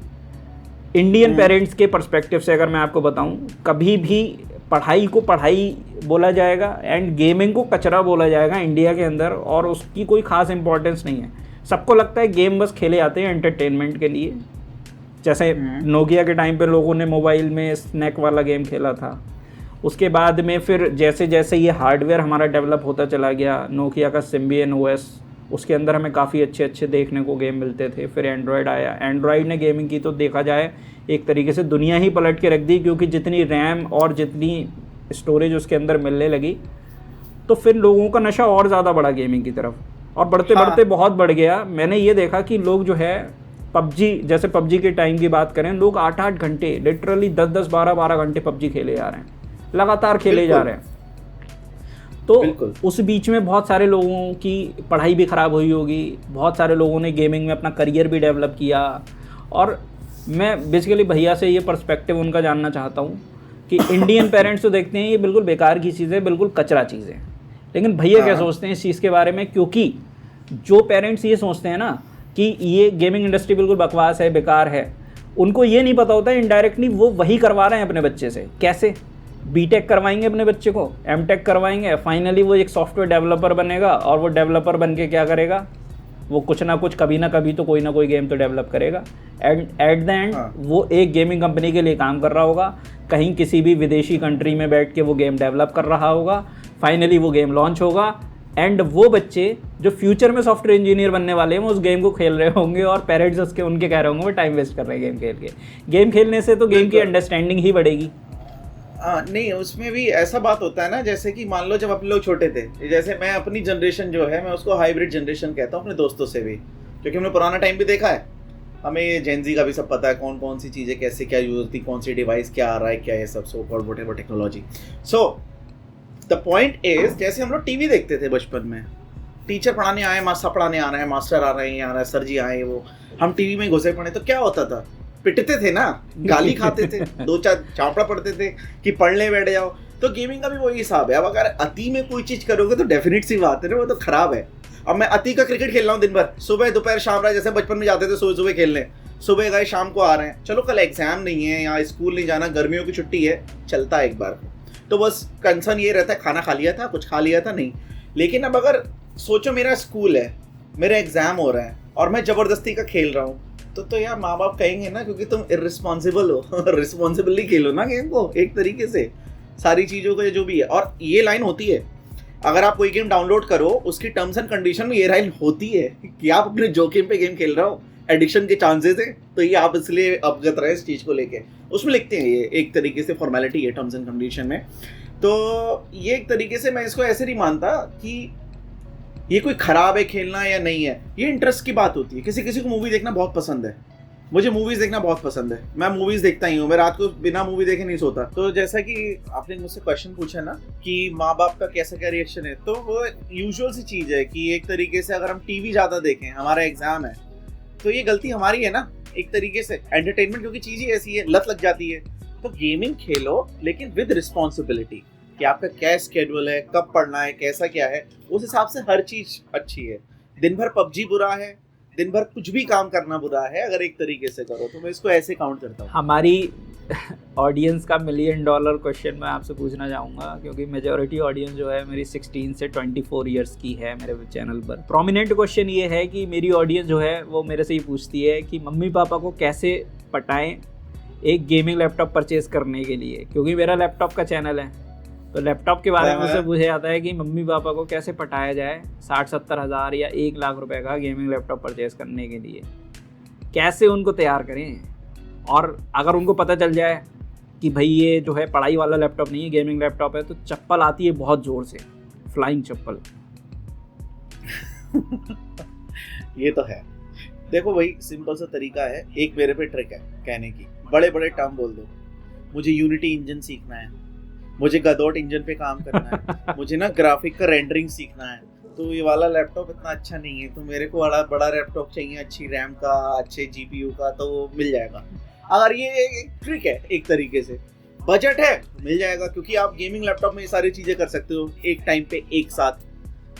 S1: इंडियन पेरेंट्स के पर्सपेक्टिव से अगर मैं आपको बताऊं, कभी भी पढ़ाई को पढ़ाई बोला जाएगा एंड गेमिंग को कचरा बोला जाएगा इंडिया के अंदर, और उसकी कोई ख़ास इंपॉर्टेंस नहीं है। सबको लगता है गेम बस खेले जाते हैं एंटरटेनमेंट के लिए। जैसे नोकिया के टाइम पे लोगों ने मोबाइल में स्नैक वाला गेम खेला था, उसके बाद में फिर जैसे जैसे ये हार्डवेयर हमारा डेवलप होता चला गया, नोकिया का सिम्बियन OS, उसके अंदर हमें काफ़ी अच्छे अच्छे देखने को गेम मिलते थे। फिर एंड्रॉयड आया, एंड्रॉयड ने गेमिंग की तो देखा जाए एक तरीके से दुनिया ही पलट के रख दी, क्योंकि जितनी रैम और जितनी स्टोरेज उसके अंदर मिलने लगी, तो फिर लोगों का नशा और ज़्यादा बढ़ा गेमिंग की तरफ, और बढ़ते बढ़ते बहुत बढ़ गया। मैंने ये देखा कि लोग जो है पबजी, जैसे पबजी के टाइम की बात करें, लोग 8-8 घंटे, लिटरली 10-10, 12-12 घंटे पबजी खेले जा रहे हैं, लगातार खेले जा रहे हैं। तो उस बीच में बहुत सारे लोगों की पढ़ाई भी ख़राब हुई होगी, बहुत सारे लोगों ने गेमिंग में अपना करियर भी डेवलप किया। और मैं बेसिकली भैया से ये पर्सपेक्टिव उनका जानना चाहता हूँ कि इंडियन पेरेंट्स तो देखते हैं ये बिल्कुल बेकार की चीज़ है, बिल्कुल कचरा चीज़ है, लेकिन भैया क्या सोचते हैं इस चीज़ के बारे में? क्योंकि जो पेरेंट्स ये सोचते हैं ना कि ये गेमिंग इंडस्ट्री बिल्कुल बकवास है, बेकार है, उनको ये नहीं पता होता है इनडायरेक्टली वो वही करवा रहे हैं अपने बच्चे से। कैसे? बीटेक करवाएंगे अपने बच्चे को, एमटेक करवाएंगे, फाइनली वो एक सॉफ्टवेयर डेवलपर बनेगा, और वो डेवलपर बन के क्या करेगा? वो कुछ ना कुछ, कभी ना कभी तो कोई ना कोई गेम तो डेवलप करेगा। एंड एट द एंड वो एक गेमिंग कंपनी के लिए काम कर रहा होगा, कहीं किसी भी विदेशी कंट्री में बैठ के वो गेम डेवलप कर रहा होगा, फाइनली वो गेम लॉन्च होगा, एंड वो बच्चे जो फ्यूचर में सॉफ्टवेयर इंजीनियर बनने वाले हैं वो उस गेम को खेल रहे होंगे, और पेरेंट्स उसके उनके कह रहे होंगे वो टाइम वेस्ट कर रहे हैं गेम खेल के। गेम खेलने से तो गेम की अंडरस्टैंडिंग ही बढ़ेगी।
S2: नहीं, उसमें भी ऐसा बात होता है ना, जैसे कि मान लो जब अपन लोग छोटे थे, जैसे मैं अपनी जनरेशन जो है मैं उसको हाइब्रिड जनरेशन कहता हूँ अपने दोस्तों से भी, क्योंकि हमने पुराना टाइम भी देखा है, हमें जेनजी का भी सब पता है, कौन कौन सी चीज़ें कैसे क्या यूज होती, कौन सी डिवाइस क्या आ रहा है, क्या ये सब so called whatever technology. So the point is, जैसे हम लोग टीवी देखते थे बचपन में, टीचर पढ़ाने आए, मास्टर पढ़ाने आ रहे हैं, मास्टर आ रहे हैं, आ रहा है, सर जी आए, वो हम टीवी में घुसे पड़े, तो क्या होता था? पिटते थे ना, गाली खाते थे, 2-4 चापड़ा पड़ते थे कि पढ़ने बैठ जाओ। तो गेमिंग का भी वही हिसाब है। अब अगर अति में कोई चीज़ करोगे तो डेफिनेट सी बात है ना, वो तो खराब है। अब मैं अति का क्रिकेट खेल रहा हूँ दिन भर, सुबह दोपहर शाम रहा, जैसे बचपन में जाते थे सुबह सुबह खेलने, सुबह गए शाम को आ रहे हैं, चलो कल एग्जाम नहीं है या स्कूल नहीं जाना, गर्मियों की छुट्टी है, चलता है एक बार। तो बस कंसर्न ये रहता है खाना खा लिया था, कुछ खा लिया था, नहीं। लेकिन अब अगर सोचो मेरा स्कूल है, मेरा एग्जाम हो रहा है और मैं ज़बरदस्ती का खेल रहा हूँ, तो यार माँ बाप कहेंगे ना, क्योंकि तुम इर्रिस्पॉन्सिबल हो, रिस्पॉन्सिबली खेलो ना गेम को एक तरीके से, सारी चीज़ों का जो भी है। और ये लाइन होती है, अगर आप कोई गेम डाउनलोड करो उसकी टर्म्स एंड कंडीशन में ये लाइन होती है कि आप अपने जोखिम पे गेम खेल रहे हो, एडिक्शन के चांसेस है, तो ये आप इसलिए अवगत रहे इस चीज़ को लेके, उसमें लिखते हैं, ये एक तरीके से फॉर्मेलिटी है टर्म्स एंड कंडीशन में। तो ये एक तरीके से मैं इसको ऐसे नहीं मानता कि ये कोई खराब है खेलना या नहीं है, ये इंटरेस्ट की बात होती है। किसी किसी को मूवी देखना बहुत पसंद है, मुझे मूवीज देखना बहुत पसंद है, मैं मूवीज देखता ही हूँ, मैं रात को बिना मूवी देखे नहीं सोता। तो जैसा कि आपने मुझसे क्वेश्चन पूछा ना कि माँ बाप का कैसा क्या रिएक्शन है, तो वो यूजुअल सी चीज है कि एक तरीके से अगर हम टीवी ज्यादा देखें, हमारा एग्जाम है, तो ये गलती हमारी है ना एक तरीके से। एंटरटेनमेंट क्योंकि चीज ही ऐसी है, लत लग जाती है। तो गेमिंग खेलो लेकिन विद रिस्पॉन्सिबिलिटी, कि आपका क्या स्केड्यूल है, कब पढ़ना है, कैसा क्या है, उस हिसाब से हर चीज अच्छी है। दिन भर पबजी बुरा है, दिन भर कुछ भी काम करना बुरा है, अगर एक तरीके से करो तो मैं इसको ऐसे काउंट करता हूँ।
S1: हमारी ऑडियंस का $1 मिलियन क्वेश्चन मैं आपसे पूछना चाहूँगा, क्योंकि मेजॉरिटी ऑडियंस जो है मेरी 16 से 24 ईयर्स की है मेरे चैनल पर। प्रोमिनेंट क्वेश्चन ये है कि मेरी ऑडियंस जो है वो मेरे से ही पूछती है कि मम्मी पापा को कैसे पटाएं एक गेमिंग लैपटॉप परचेज करने के लिए, क्योंकि मेरा लैपटॉप का चैनल है। तो लैपटॉप के बारे में मुझसे पूछा जाता है कि मम्मी पापा को कैसे पटाया जाए 60-70 हज़ार या 1 लाख रुपए का गेमिंग लैपटॉप परचेज करने के लिए, कैसे उनको तैयार करें। और अगर उनको पता चल जाए कि भाई ये जो है पढ़ाई वाला लैपटॉप नहीं है, गेमिंग लैपटॉप है, तो चप्पल आती है बहुत ज़ोर से, फ्लाइंग चप्पल।
S2: ये तो है। देखो भाई, सिंपल सा तरीका है, एक मेरे पे ट्रिक है कहने की। बड़े बड़े टर्म बोल दो, मुझे यूनिटी इंजन सीखना है, मुझे गदोट इंजन पे काम करना है, मुझे ना ग्राफिक का रेंडरिंग सीखना है, तो ये वाला लैपटॉप इतना अच्छा नहीं है, तो मेरे को बड़ा लैपटॉप चाहिए, अच्छी रैम का, अच्छे जीपीयू का, तो वो मिल जाएगा। अगर ये एक ट्रिक है एक तरीके से, बजट है तो मिल जाएगा, क्योंकि आप गेमिंग लैपटॉप में ये सारी चीज़ें कर सकते हो एक टाइम पे एक साथ,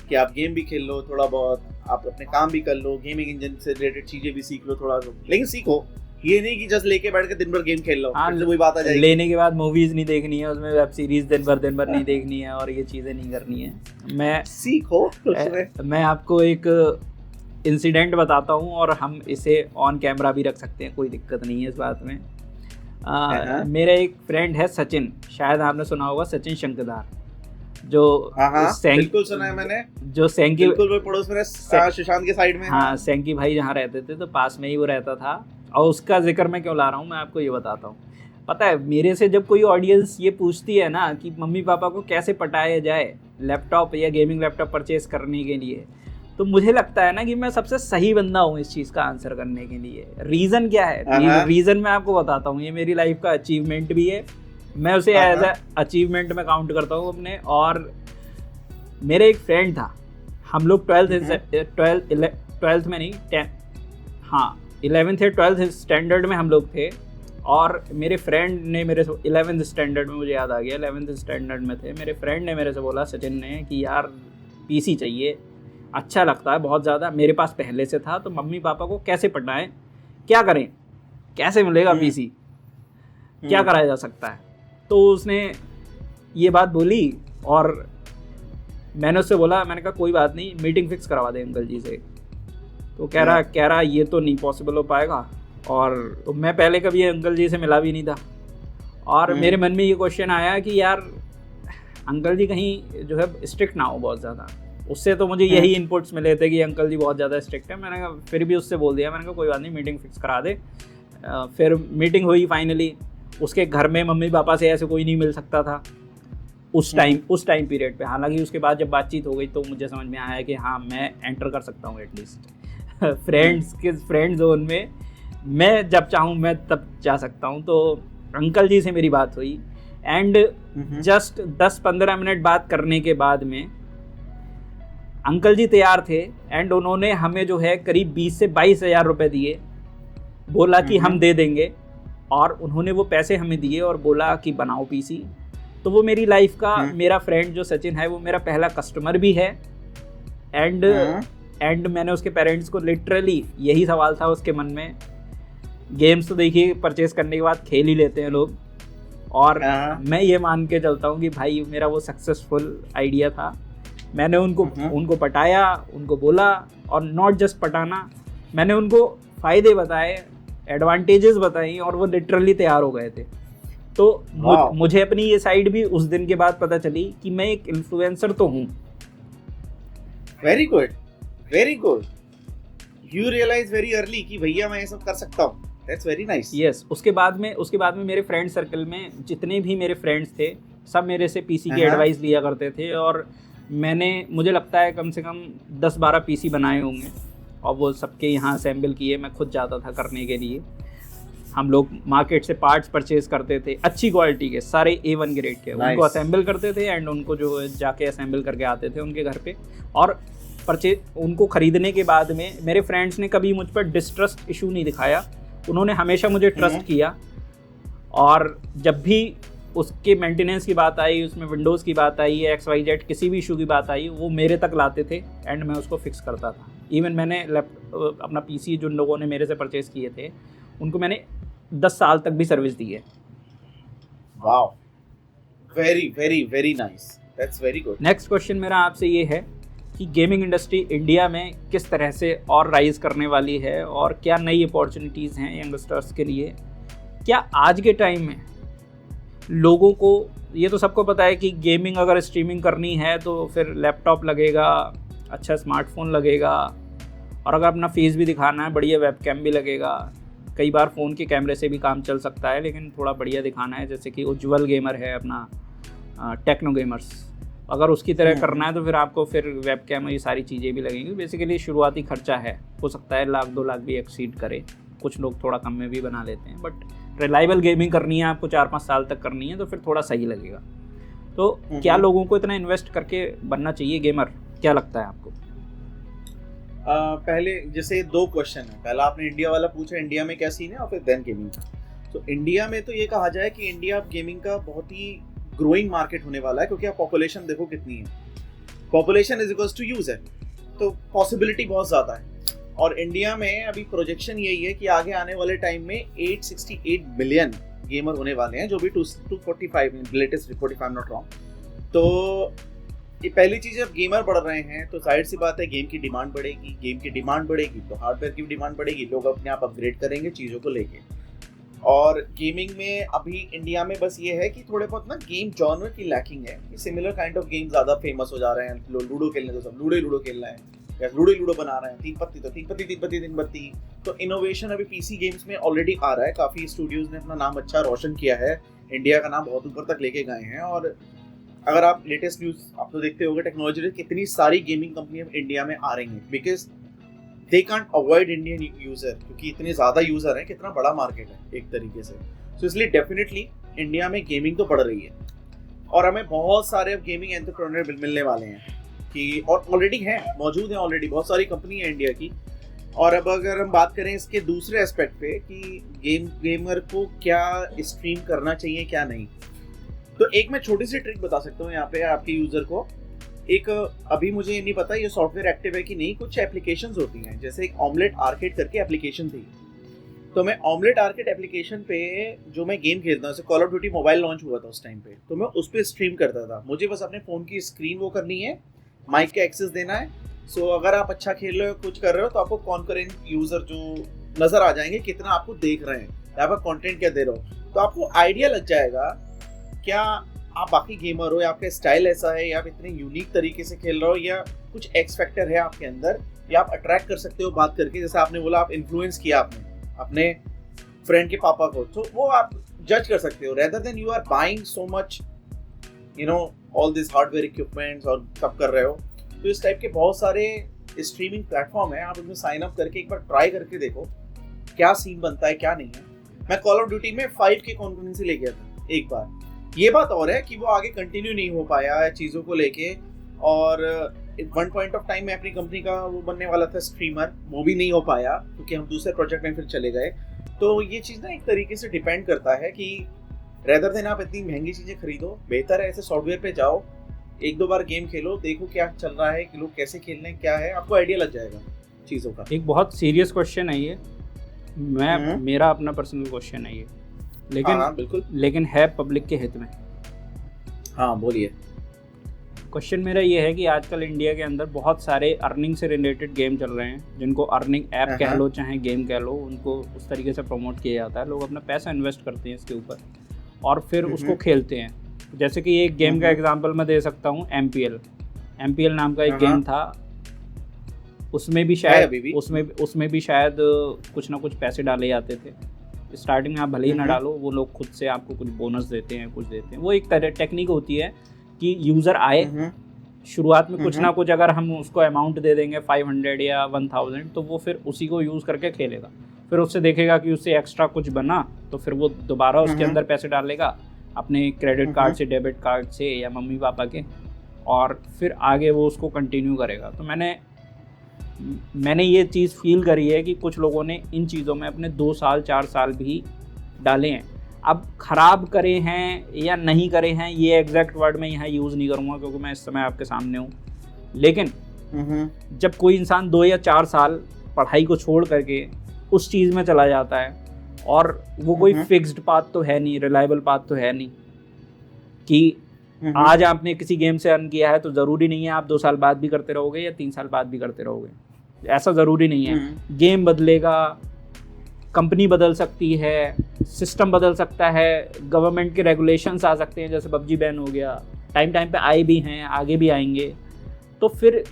S2: कि आप गेम भी खेल लो थोड़ा बहुत, आप अपने काम भी कर लो, गेमिंग इंजन से रिलेटेड चीज़ें भी सीख लो थोड़ा, लेकिन सीखो, ये नहीं कि जस्ट लेके बैठ के दिन भर गेम खेल लो।
S1: हाँ,
S2: वही बात आ जाएगी।
S1: लेने के बाद मूवीज नहीं देखनी है, उसमें वेब सीरीज दिन भर नहीं देखनी है, और ये चीज़ें नहीं करनी है। मैं
S2: सीखो उसमें।
S1: मैं आपको एक इंसिडेंट बताता हूँ, और हम इसे ऑन कैमरा भी रख सकते हैं, कोई दिक्कत नहीं है इस बात में। मेरा एक फ्रेंड है सचिन, शायद आपने सुना होगा, सचिन शंकदार, जो
S2: बिल्कुल सुना है मैंने,
S1: जो सैंकी
S2: बिल्कुल पड़ोस में सुशांत के साइड में।
S1: हाँ, सैंकी भाई जहाँ रहते थे तो पास में ही वो रहता था। और उसका जिक्र मैं क्यों ला रहा हूँ, मैं आपको ये बताता हूँ। पता है, मेरे से जब कोई ऑडियंस ये पूछती है ना कि मम्मी पापा को कैसे पटाया जाए लैपटॉप या गेमिंग लैपटॉप परचेज करने के लिए, तो मुझे लगता है ना कि मैं सबसे सही बंदा हूँ इस चीज़ का आंसर करने के लिए। रीज़न क्या है? रीज़न मैं आपको बताता हूँ, ये मेरी लाइफ का अचीवमेंट भी है, मैं उसे एज ए अचीवमेंट में काउंट करता हूँ अपने। और मेरे एक फ्रेंड था, हम लोग 12th में नहीं, 11th या 12th स्टैंडर्ड में हम लोग थे। और मेरे फ्रेंड ने मेरे से 11th स्टैंडर्ड में, मुझे याद आ गया, 11th स्टैंडर्ड में थे, मेरे फ्रेंड ने मेरे से बोला, सचिन ने, कि यार पीसी चाहिए, अच्छा लगता है बहुत ज़्यादा, मेरे पास पहले से था, तो मम्मी पापा को कैसे पढ़ाएं, क्या करें, कैसे मिलेगा पीसी, क्या कराया जा सकता है। तो उसने ये बात बोली और मैंने उससे बोला, मैंने कहा कोई बात नहीं, मीटिंग फिक्स करवा दे अंकल जी से। तो कह रहा ये तो नहीं पॉसिबल हो पाएगा, और तो मैं पहले कभी अंकल जी से मिला भी नहीं था। और मेरे मन में ये क्वेश्चन आया कि यार अंकल जी कहीं जो है स्ट्रिक्ट ना हो बहुत ज़्यादा। उससे तो मुझे यही इनपुट्स मिले थे कि अंकल जी बहुत ज़्यादा स्ट्रिक्ट है। मैंने कहा, फिर भी उससे बोल दिया, मैंने कहा कोई बात नहीं, मीटिंग फिक्स करा दे। फिर मीटिंग हुई फाइनली। उसके घर में मम्मी पापा से ऐसे कोई नहीं मिल सकता था उस टाइम पीरियड पे। हालांकि उसके बाद जब बातचीत हो गई तो मुझे समझ में आया कि हाँ, मैं एंटर कर सकता हूँ एटलीस्ट फ्रेंड जोन में। मैं जब चाहूँ मैं तब जा सकता हूँ। तो अंकल जी से मेरी बात हुई एंड जस्ट 10-15 मिनट बात करने के बाद में अंकल जी तैयार थे एंड उन्होंने हमें जो है करीब 20 से 22 हज़ार रुपये दिए, बोला कि हम दे देंगे, और उन्होंने वो पैसे हमें दिए और बोला कि बनाओ पीसी। तो वो मेरी लाइफ का, मेरा फ्रेंड जो सचिन है वो मेरा पहला कस्टमर भी है। एंड मैंने उसके पेरेंट्स को लिटरली, यही सवाल था उसके मन में, गेम्स तो देखिए परचेज करने के बाद खेल ही लेते हैं लोग, और मैं ये मान के चलता हूँ कि भाई मेरा वो सक्सेसफुल आइडिया था। मैंने उनको पटाया, उनको बोला, और नॉट जस्ट पटाना, मैंने उनको फ़ायदे बताए, एडवांटेजेस बताई, और वो लिटरली तैयार हो गए थे। तो मुझे अपनी ये साइड भी उस दिन के बाद पता चली कि मैं एक इन्फ्लुएंसर तो हूँ।
S2: Very good, very good. You realise very early कि भैया मैं ये सब कर सकता हूँ। That's very nice.
S1: यस। उसके बाद में मेरे फ्रेंड सर्कल में जितने भी मेरे फ्रेंड्स थे, सब मेरे से पीसी की
S2: हाँ।
S1: एडवाइस लिया करते थे, और मुझे लगता है कम से कम 10-12 पीसी बनाए होंगे, और वो सबके यहाँ असेंबल किए। मैं खुद जाता था करने के लिए। हम लोग मार्केट से पार्ट्स परचेज करते थे अच्छी क्वालिटी के, सारे A1 ग्रेड के,
S2: Nice.
S1: उनको असेंबल करते थे एंड उनको जो जाके असेंबल करके आते थे उनके घर पे। और उनको ख़रीदने के बाद में मेरे फ्रेंड्स ने कभी मुझ पर डिस्ट्रस्ट इशू नहीं दिखाया, उन्होंने हमेशा मुझे ट्रस्ट किया। और जब भी उसके मेंटेनेंस की बात आई, उसमें विंडोज़ की बात आई, XYZ किसी भी इशू की बात आई, वो मेरे तक लाते थे एंड मैं उसको फिक्स करता था। इवन मैंने अपना पीसी जो लोगों ने मेरे से परचेज किए थे उनको मैंने 10 साल तक भी सर्विस दी है।
S2: Wow, very very very nice, that's very good.
S1: Next question मेरा आपसे ये है कि गेमिंग इंडस्ट्री इंडिया में किस तरह से और राइज करने वाली है, और क्या नई अपॉर्चुनिटीज़ हैं यंगस्टर्स के लिए। क्या आज के टाइम में लोगों को, ये तो सबको पता है कि गेमिंग अगर स्ट्रीमिंग करनी है तो फिर लैपटॉप लगेगा, अच्छा स्मार्टफोन लगेगा, और अगर अपना फेस भी दिखाना है बढ़िया वेबकैम भी लगेगा। कई बार फ़ोन के कैमरे से भी काम चल सकता है, लेकिन थोड़ा बढ़िया दिखाना है, जैसे कि उज्ज्वल गेमर है अपना टेक्नो गेमर्स, अगर उसकी तरह करना है तो फिर आपको फिर वेबकैम और ये सारी चीज़ें भी लगेंगी। बेसिकली शुरुआती खर्चा है, हो सकता है 1-2 लाख भी एक्सीड करे, कुछ लोग थोड़ा कम में भी बना लेते हैं, बट रिलायबल गेमिंग करनी है आपको, 4-5 साल तक करनी है तो फिर थोड़ा सही लगेगा। तो क्या लोगों को इतना इन्वेस्ट करके बनना चाहिए गेमर, क्या लगता है आपको?
S2: पहले जैसे 2 क्वेश्चन है, पहला आपने इंडिया वाला पूछा, इंडिया में क्या सीन है, और फिर देन गेमिंग। तो इंडिया में तो ये कहा जाए कि इंडिया अब गेमिंग का बहुत ही ग्रोइंग मार्केट होने वाला है, क्योंकि आप पॉपुलेशन देखो कितनी है, population is equals to use है, तो पॉसिबिलिटी बहुत ज़्यादा है। और इंडिया में अभी प्रोजेक्शन यही है कि आगे आने वाले टाइम में 868 मिलियन गेमर होने वाले हैं, जो भी 245 latest report if I am not wrong. तो ये पहली चीज़, जब गेमर बढ़ रहे हैं तो जाहिर सी बात है गेम की डिमांड बढ़ेगी, गेम की डिमांड बढ़ेगी तो हार्डवेयर की भी डिमांड बढ़ेगी, लोग अपने आप अपग्रेड करेंगे चीज़ों को लेके। और गेमिंग में अभी इंडिया में बस ये है कि थोड़े बहुत ना गेम जॉनर की लैकिंग है, सिमिलर काइंड ऑफ गेम ज़्यादा फेमस हो जा रहे हैं। लूडो खेलने तो सब लूडो खेल रहे हैं, या लूडो बना रहे हैं, 3 पत्ती तो 3 पत्ती। तो इनोवेशन अभी पीसी गेम्स में ऑलरेडी आ रहा है, काफ़ी स्टूडियोज़ ने अपना नाम अच्छा रोशन किया है, इंडिया का नाम बहुत ऊपर तक लेके गए हैं। और अगर आप लेटेस्ट न्यूज़ आप तो देखते होंगे, टेक्नोलॉजी में कितनी सारी गेमिंग कंपनियां इंडिया में आ रही हैं, because they can't avoid Indian user, क्योंकि इतने ज़्यादा यूज़र हैं, कितना बड़ा मार्केट है एक तरीके से। तो इसलिए डेफिनेटली इंडिया में गेमिंग तो बढ़ रही है, और हमें बहुत सारे अब गेमिंग एंटरप्रेन्योर मिलने वाले हैं कि, और ऑलरेडी हैं, मौजूद हैं ऑलरेडी, बहुत सारी कंपनी है इंडिया की। और अब अगर हम बात करें इसके दूसरे एस्पेक्ट पे कि गेमर को क्या स्ट्रीम करना चाहिए क्या नहीं, तो एक मैं छोटी सी ट्रिक बता सकता हूँ यहाँ पे आपके यूज़र को। एक अभी मुझे ये नहीं पता ये सॉफ्टवेयर एक्टिव है कि नहीं, कुछ एप्लीकेशंस होती हैं, जैसे एक ऑमलेट आर्केड करके एप्लीकेशन थी, तो मैं ऑमलेट आर्केड एप्लीकेशन पे जो मैं गेम खेलता हूँ, जैसे call of duty mobile launch हुआ था उस टाइम पे, तो मैं उस पर स्ट्रीम करता था। मुझे बस अपने फ़ोन की स्क्रीन वो करनी है, माइक का एक्सेस देना है। सो अगर आप अच्छा खेल रहे हो, कुछ कर रहे हो, तो आपको कॉन्करेंट यूज़र जो नज़र आ जाएंगे, कितना आपको देख रहे हैं, आप कंटेंट क्या दे रहे हो, तो आपको आइडिया लग जाएगा क्या आप बाकी गेमर हो, या आपका स्टाइल ऐसा है, या आप इतने यूनिक तरीके से खेल रहे हो, या कुछ एक्स फैक्टर है आपके अंदर, या आप अट्रैक्ट कर सकते हो बात करके। जैसे आपने बोला आप इन्फ्लुएंस किया आपने अपने फ्रेंड के पापा को, तो वो आप जज कर सकते हो, rather than you are buying so much all this hardware equipments और सब कर रहे हो। तो इस टाइप के बहुत सारे स्ट्रीमिंग प्लेटफॉर्म है, आप उसमें साइन अप करके एक बार ट्राई करके देखो क्या सीन बनता है क्या नहीं है। मैं कॉल ऑफ ड्यूटी में 5 की कॉन्फ्रेंस ले गया था एक बार। ये बात और है कि वो आगे कंटिन्यू नहीं हो पाया चीज़ों को लेके, और वन पॉइंट ऑफ टाइम में अपनी कंपनी का वो बनने वाला था स्ट्रीमर, वो भी नहीं हो पाया क्योंकि हम दूसरे प्रोजेक्ट में फिर चले गए। तो ये चीज़ ना एक तरीके से डिपेंड करता है कि रेदर देन आप इतनी महंगी चीज़ें खरीदो, बेहतर है ऐसे सॉफ्टवेयर पे जाओ, 1-2 बार गेम खेलो, देखो क्या चल रहा है, लोग कैसे खेल रहे हैं, क्या है, आपको आइडिया लग जाएगा चीज़ों का।
S1: एक बहुत सीरियस क्वेश्चन है ये, मेरा अपना पर्सनल क्वेश्चन है ये, लेकिन
S2: हाँ, बिल्कुल,
S1: लेकिन है पब्लिक के हित में।
S2: हाँ बोलिए।
S1: क्वेश्चन मेरा ये है कि आजकल इंडिया के अंदर बहुत सारे अर्निंग से रिलेटेड गेम चल रहे हैं, जिनको अर्निंग ऐप कह लो चाहे गेम कह लो, उनको उस तरीके से प्रमोट किया जाता है। लोग अपना पैसा इन्वेस्ट करते हैं इसके ऊपर और फिर उसको खेलते हैं। जैसे कि एक गेम का एग्जांपल मैं दे सकता हूँ, MPL नाम का एक गेम था, उसमें भी शायद कुछ ना कुछ पैसे डाले जाते थे। स्टार्टिंग में आप भले ही ना डालो, वो लोग खुद से आपको कुछ बोनस देते हैं, कुछ देते हैं। वो एक तरह टेक्निक होती है कि यूज़र आए, शुरुआत में कुछ ना कुछ अगर हम उसको अमाउंट दे देंगे 500 या 1000, तो वो फिर उसी को यूज़ करके खेलेगा। फिर उससे देखेगा कि उससे एक्स्ट्रा कुछ बना तो फिर वो दोबारा उसके अंदर पैसे डालेगा अपने क्रेडिट कार्ड से, डेबिट कार्ड से या मम्मी पापा के, और फिर आगे वो उसको कंटिन्यू करेगा। तो मैंने ये चीज़ फील करी है कि कुछ लोगों ने इन चीज़ों में अपने 2 साल 4 साल भी डाले हैं। अब ख़राब करे हैं या नहीं करे हैं, ये एग्जैक्ट वर्ड मैं यहाँ यूज़ नहीं करूँगा क्योंकि मैं इस समय आपके सामने हूँ। लेकिन जब कोई इंसान 2 या 4 साल पढ़ाई को छोड़ करके उस चीज़ में चला जाता है, और वो कोई फिक्स्ड पाथ तो है नहीं, रिलायबल पाथ तो है नहीं कि आज आपने किसी गेम से अर्न किया है तो ज़रूरी नहीं है आप 2 साल बाद भी करते रहोगे या 3 साल बाद भी करते रहोगे, ऐसा ज़रूरी नहीं है। गेम बदलेगा, कंपनी बदल सकती है, सिस्टम बदल सकता है, गवर्नमेंट के रेगुलेशंस आ सकते हैं, जैसे पबजी बैन हो गया, टाइम पे आए भी हैं, आगे भी आएंगे। तो फिर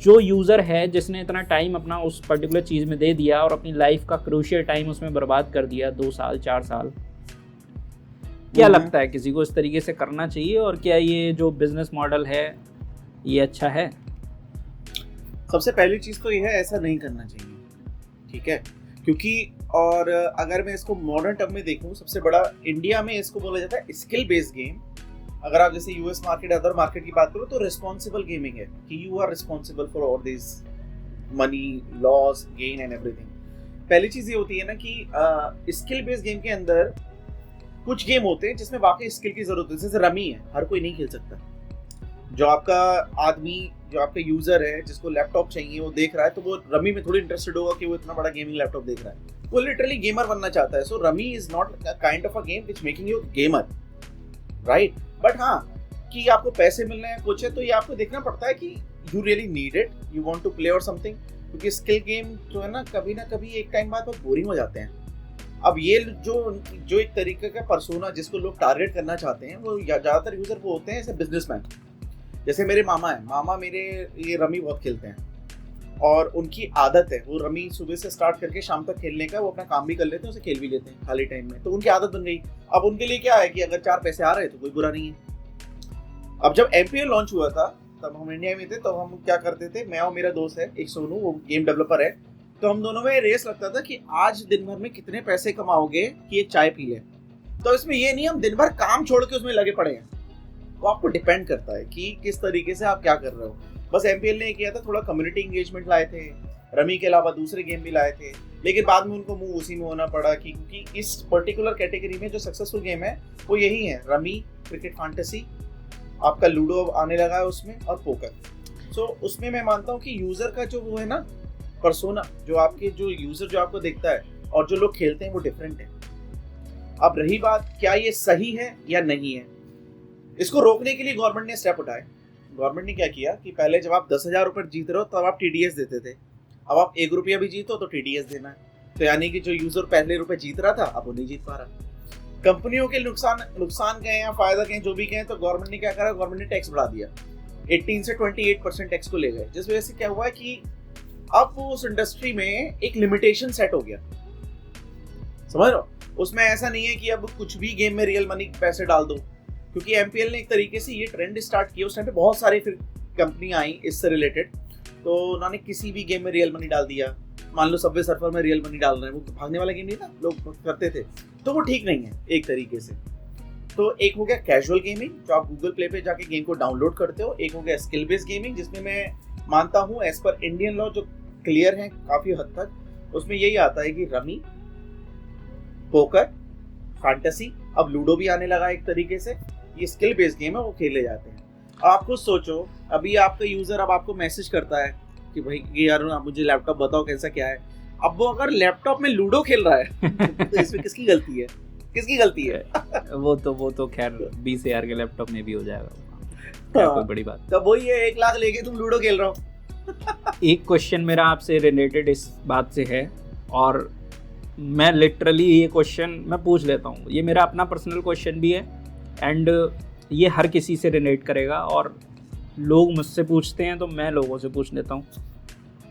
S1: जो यूज़र है जिसने इतना टाइम अपना उस पर्टिकुलर चीज़ में दे दिया और अपनी लाइफ का क्रूशियल टाइम उसमें बर्बाद कर दिया 2 साल 4 साल, क्या लगता है किसी को इस तरीके से करना चाहिए? और क्या ये जो बिजनेस मॉडल है ये अच्छा है?
S2: सबसे पहली चीज़ तो ये है, ऐसा नहीं करना चाहिए, ठीक है? क्योंकि और अगर मैं इसको मॉडर्न टर्म में देखूं, सबसे बड़ा इंडिया में इसको बोला जाता है स्किल बेस्ड गेम। अगर आप जैसे यूएस मार्केट, अदर मार्केट की बात करो तो रिस्पॉन्सिबल गेमिंग है कि you are responsible for all this money, loss, gain and everything. पहली चीज़ ये होती है ना कि स्किल बेस्ड गेम के अंदर कुछ गेम होते हैं जिसमें वाकई स्किल की जरूरत है। जैसे रमी है, हर कोई नहीं खेल सकता। जो आपका आदमी, जो आपका यूजर है जिसको लैपटॉप चाहिए, वो देख रहा है तो वो रमी में थोड़ी इंटरेस्टेड होगा कि वो इतना बड़ा गेमिंग लैपटॉप देख रहा है, वो लिटरली गेमर बनना चाहता है। So rummy is not kind of a game which making you gamer, right? But हाँ, कि आपको पैसे मिलने हैं कुछ है, तो ये आपको देखना पड़ता है कि you really need it, you want to play और समथिंग। क्योंकि स्किल गेम जो है ना कभी एक टाइम बाद बहुत बोरिंग हो जाते हैं। अब ये जो एक तरीके का पर्सोना जिसको लोग टारगेट करना चाहते हैं, वो ज़्यादातर यूजर वो होते हैं ऐसे बिजनेसमैन। जैसे मेरे मामा है, मामा मेरे ये रमी बहुत खेलते हैं और उनकी आदत है, वो रमी सुबह से स्टार्ट करके शाम तक खेलने का, वो अपना काम भी कर लेते हैं, उसे खेल भी लेते हैं खाली टाइम में, तो उनकी आदत बन गई। अब उनके लिए क्या है कि अगर 4 पैसे आ रहे हैं तो कोई बुरा नहीं है। अब जब MPL लॉन्च हुआ था तब हम इंडिया में थे, तो हम क्या करते थे, मैं और मेरा दोस्त है एक सोनू, वो गेम डेवलपर है, तो हम दोनों में रेस लगता था कि आज दिन भर में कितने पैसे कमाओगे कि एक चाय पी ले। तो इसमें ये नहीं हम दिन भर काम छोड़ के उसमें लगे पड़े हैं, वो आपको डिपेंड करता है कि किस तरीके से आप क्या कर रहे हो। बस MPL ने किया था, थोड़ा कम्युनिटी इंगेजमेंट लाए थे, रमी के अलावा दूसरे गेम भी लाए थे, लेकिन बाद में उनको मुंह उसी में होना पड़ा कि क्योंकि इस पर्टिकुलर कैटेगरी में जो सक्सेसफुल गेम है वो यही है, रमी, क्रिकेट फैंटेसी, आपका लूडो आने लगा है उसमें, और पोकर। सो उसमें मैं मानता हूँ कि यूजर का जो वो है ना पर्सोना, जो आपके जो यूजर जो आपको देखता है और जो लोग खेलते हैं वो डिफरेंट है। अब रही बात क्या ये सही है या नहीं है, इसको रोकने के लिए गवर्नमेंट ने स्टेप उठाए। गवर्नमेंट ने क्या किया कि पहले जब आप 10,000 रुपये जीत रहे हो तब आप TDS देते थे, अब आप 1 रुपया भी जीतो तो TDS देना है। तो यानी कि जो यूजर पहले रुपए जीत रहा था अब वो नहीं जीत पा रहा। कंपनियों के नुकसान कहें या फायदा कहें, जो भी कहें, तो गवर्नमेंट ने क्या करा, गवर्नमेंट ने टैक्स बढ़ा दिया, 18 से 28% टैक्स को ले गए, जिस वजह से क्या हुआ कि अब उस इंडस्ट्री में एक लिमिटेशन सेट हो गया। समझ रहे हो? उसमें ऐसा नहीं है कि अब कुछ भी गेम में रियल मनी पैसे डाल दो, क्योंकि MPL ने एक तरीके से ये ट्रेंड स्टार्ट किया। उस टाइम पे बहुत सारे फिर कंपनी आई इससे रिलेटेड, तो उन्होंने किसी भी गेम में रियल मनी डाल दिया। मान लो सबवे सर्फर में रियल मनी डाल रहे हैं, वो भागने वाला गेम नहीं था, लोग करते थे, तो वो ठीक नहीं है एक तरीके से। तो एक हो गया कैजुअल गेमिंग, जो आप गूगल प्ले पे जाके गेम को डाउनलोड करते हो, एक हो गया स्किल बेस्ड गेमिंग, जिसमें मैं मानता हूँ एज पर इंडियन लॉ जो क्लियर है काफी हद तक, उसमें यही आता है कि रमी, पोकर, फैंटेसी, अब लूडो भी आने लगा एक तरीके से, ये स्किल बेस्ड गेम है, वो खेले जाते हैं। आप खुद सोचो, अभी आपका यूजर अब आपको मैसेज करता है कि भाई यार आप मुझे लैपटॉप बताओ कैसा क्या है, अब वो अगर लैपटॉप में लूडो खेल रहा है तो इसमें किसकी गलती है? किसकी गलती है?
S1: वो तो खैर 20,000 के लैपटॉप में भी हो जाएगा, क्या कोई बड़ी बात।
S2: तो वही है, 1 लाख लेके तुम लूडो खेल रहे हो।
S1: एक क्वेश्चन मेरा आपसे रिलेटेड इस बात से है, और मैं लिटरली ये क्वेश्चन मैं पूछ लेता हूँ, ये मेरा अपना पर्सनल क्वेश्चन भी है एंड ये हर किसी से रिलेट करेगा, और लोग मुझसे पूछते हैं तो मैं लोगों से पूछ लेता हूँ।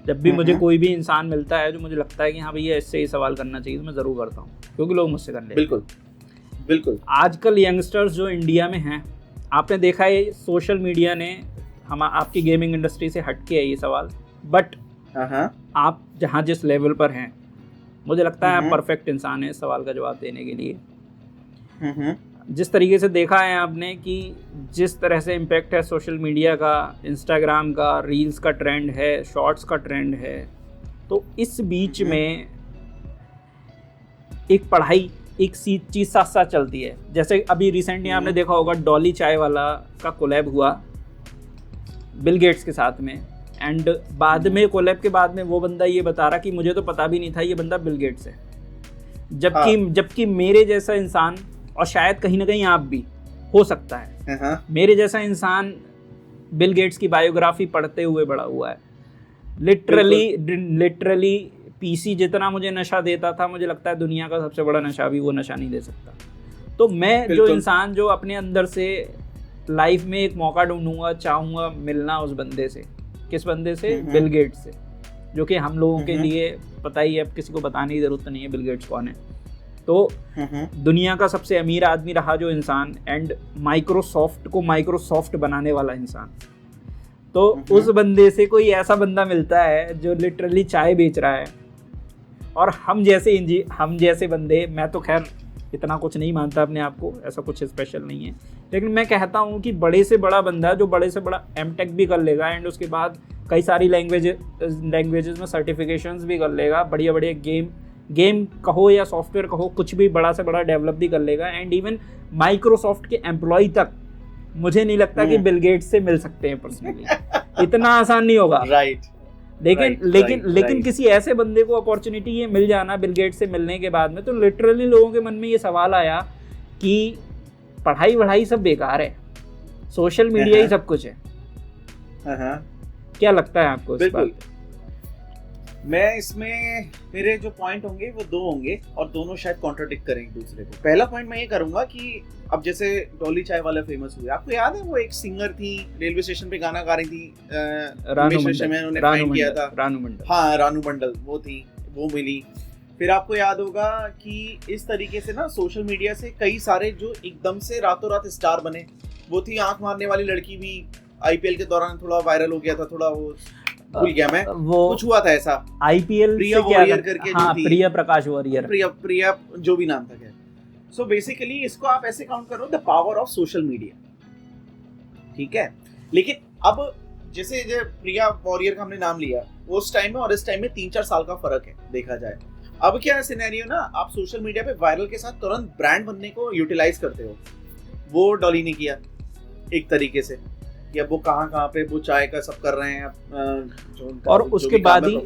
S1: जब भी मुझे कोई भी इंसान मिलता है जो मुझे लगता है कि हाँ भैया इससे ये सवाल करना चाहिए, तो मैं ज़रूर करता हूँ, क्योंकि लोग मुझसे कर लेते हैं।
S2: बिल्कुल बिल्कुल।
S1: आजकल यंगस्टर्स जो इंडिया में हैं, आपने देखा है सोशल मीडिया ने आपकी गेमिंग इंडस्ट्री से हट के है ये सवाल, बट आप जहाँ जिस लेवल पर हैं, मुझे लगता है आप परफेक्ट इंसान हैं इस सवाल का जवाब देने के लिए। जिस तरीके से देखा है आपने कि जिस तरह से इम्पैक्ट है सोशल मीडिया का, इंस्टाग्राम का, रील्स का ट्रेंड है, शॉर्ट्स का ट्रेंड है, तो इस बीच में एक पढ़ाई, एक चीज़ साथ साथ चलती है। जैसे अभी रिसेंटली आपने देखा होगा डॉली चाय वाला का कोलैब हुआ बिल गेट्स के साथ में, एंड बाद में कोलैब के बाद में वो बंदा ये बता रहा कि मुझे तो पता भी नहीं था ये बंदा बिल गेट्स है, जबकि मेरे जैसा इंसान, और शायद कहीं ना कहीं आप भी हो सकता है, मेरे जैसा इंसान बिल गेट्स की बायोग्राफी पढ़ते हुए बड़ा हुआ है। लिटरली पीसी जितना मुझे नशा देता था, मुझे लगता है दुनिया का सबसे बड़ा नशा भी वो नशा नहीं दे सकता। तो मैं जो इंसान जो अपने अंदर से लाइफ में एक मौका ढूंढूंगा, चाहूँगा मिलना उस बंदे से। किस बंदे से? बिल गेट्स से, जो कि हम लोगों के लिए पता ही है, अब किसी को बताने की ज़रूरत नहीं है बिल गेट्स कौन है। तो दुनिया का सबसे अमीर आदमी रहा जो इंसान, एंड माइक्रोसॉफ्ट को माइक्रोसॉफ्ट बनाने वाला इंसान, तो उस बंदे से कोई ऐसा बंदा मिलता है जो लिटरली चाय बेच रहा है, और हम जैसे बंदे, मैं तो खैर इतना कुछ नहीं मानता अपने आप को, ऐसा कुछ स्पेशल नहीं है, लेकिन मैं कहता हूँ कि बड़े से बड़ा बंदा जो बड़े से बड़ा एमटेक भी कर लेगा, एंड उसके बाद कई सारी लैंग्वेजेस में सर्टिफिकेशंस भी कर लेगा, बढ़िया बढ़िया गेम कहो या सॉफ्टवेयर कहो, कुछ भी बड़ा से बड़ा डेवलप भी कर लेगा, एंड इवन माइक्रोसॉफ्ट के एम्प्लॉय तक मुझे नहीं लगता कि बिल गेट्स से मिल सकते हैं पर्सनली। इतना आसान नहीं होगा,
S2: राइट।
S1: लेकिन किसी ऐसे बंदे को अपॉर्चुनिटी ये मिल जाना बिल गेट्स से मिलने के बाद में, तो लिटरली लोगों के मन में ये सवाल आया कि पढ़ाई सब बेकार है, सोशल मीडिया ही सब कुछ है। क्या लगता है आपको इस बात?
S2: मैं इसमें मेरे जो पॉइंट होंगे वो दो होंगे, और दोनों शायद कॉन्ट्राडिक्ट करेंगे दूसरे को। पहला पॉइंट मैं ये करूंगा कि अब जैसे डॉली चाय वाला फेमस हुआ, आपको याद है वो एक सिंगर थी, रेलवे स्टेशन पे गाना गा रही थी, रानू मंडल, वो थी, वो मिली। फिर आपको याद होगा कि इस तरीके से ना सोशल मीडिया से कई सारे जो एकदम से रातों रात स्टार बने, वो थी आंख मारने वाली लड़की भी, आईपीएल के दौरान थोड़ा वायरल हो गया था, थोड़ा वो भूल गया मैं, वो कुछ हुआ था ऐसा आईपीएल प्रिया वॉरियर करके, हाँ, जो थी प्रिया प्रकाश वॉरियर, प्रिया जो भी नाम था। सो बेसिकली इसको आप ऐसे काउंट करो, the power of social media, ठीक है। लेकिन अब जैसे प्रिया वॉरियर का हमने नाम लिया, उस टाइम में और इस टाइम में 3-4 साल का फर्क है देखा जाए। अब क्या सिनेरियो ना, आप सोशल मीडिया पे वायरल के साथ तुरंत ब्रांड बनने को यूटिलाइज करते हो, वो डॉली ने किया एक तरीके से, या वो कहाँ पे वो चाय का सब कर रहे हैं जो
S1: और उसके बाद ही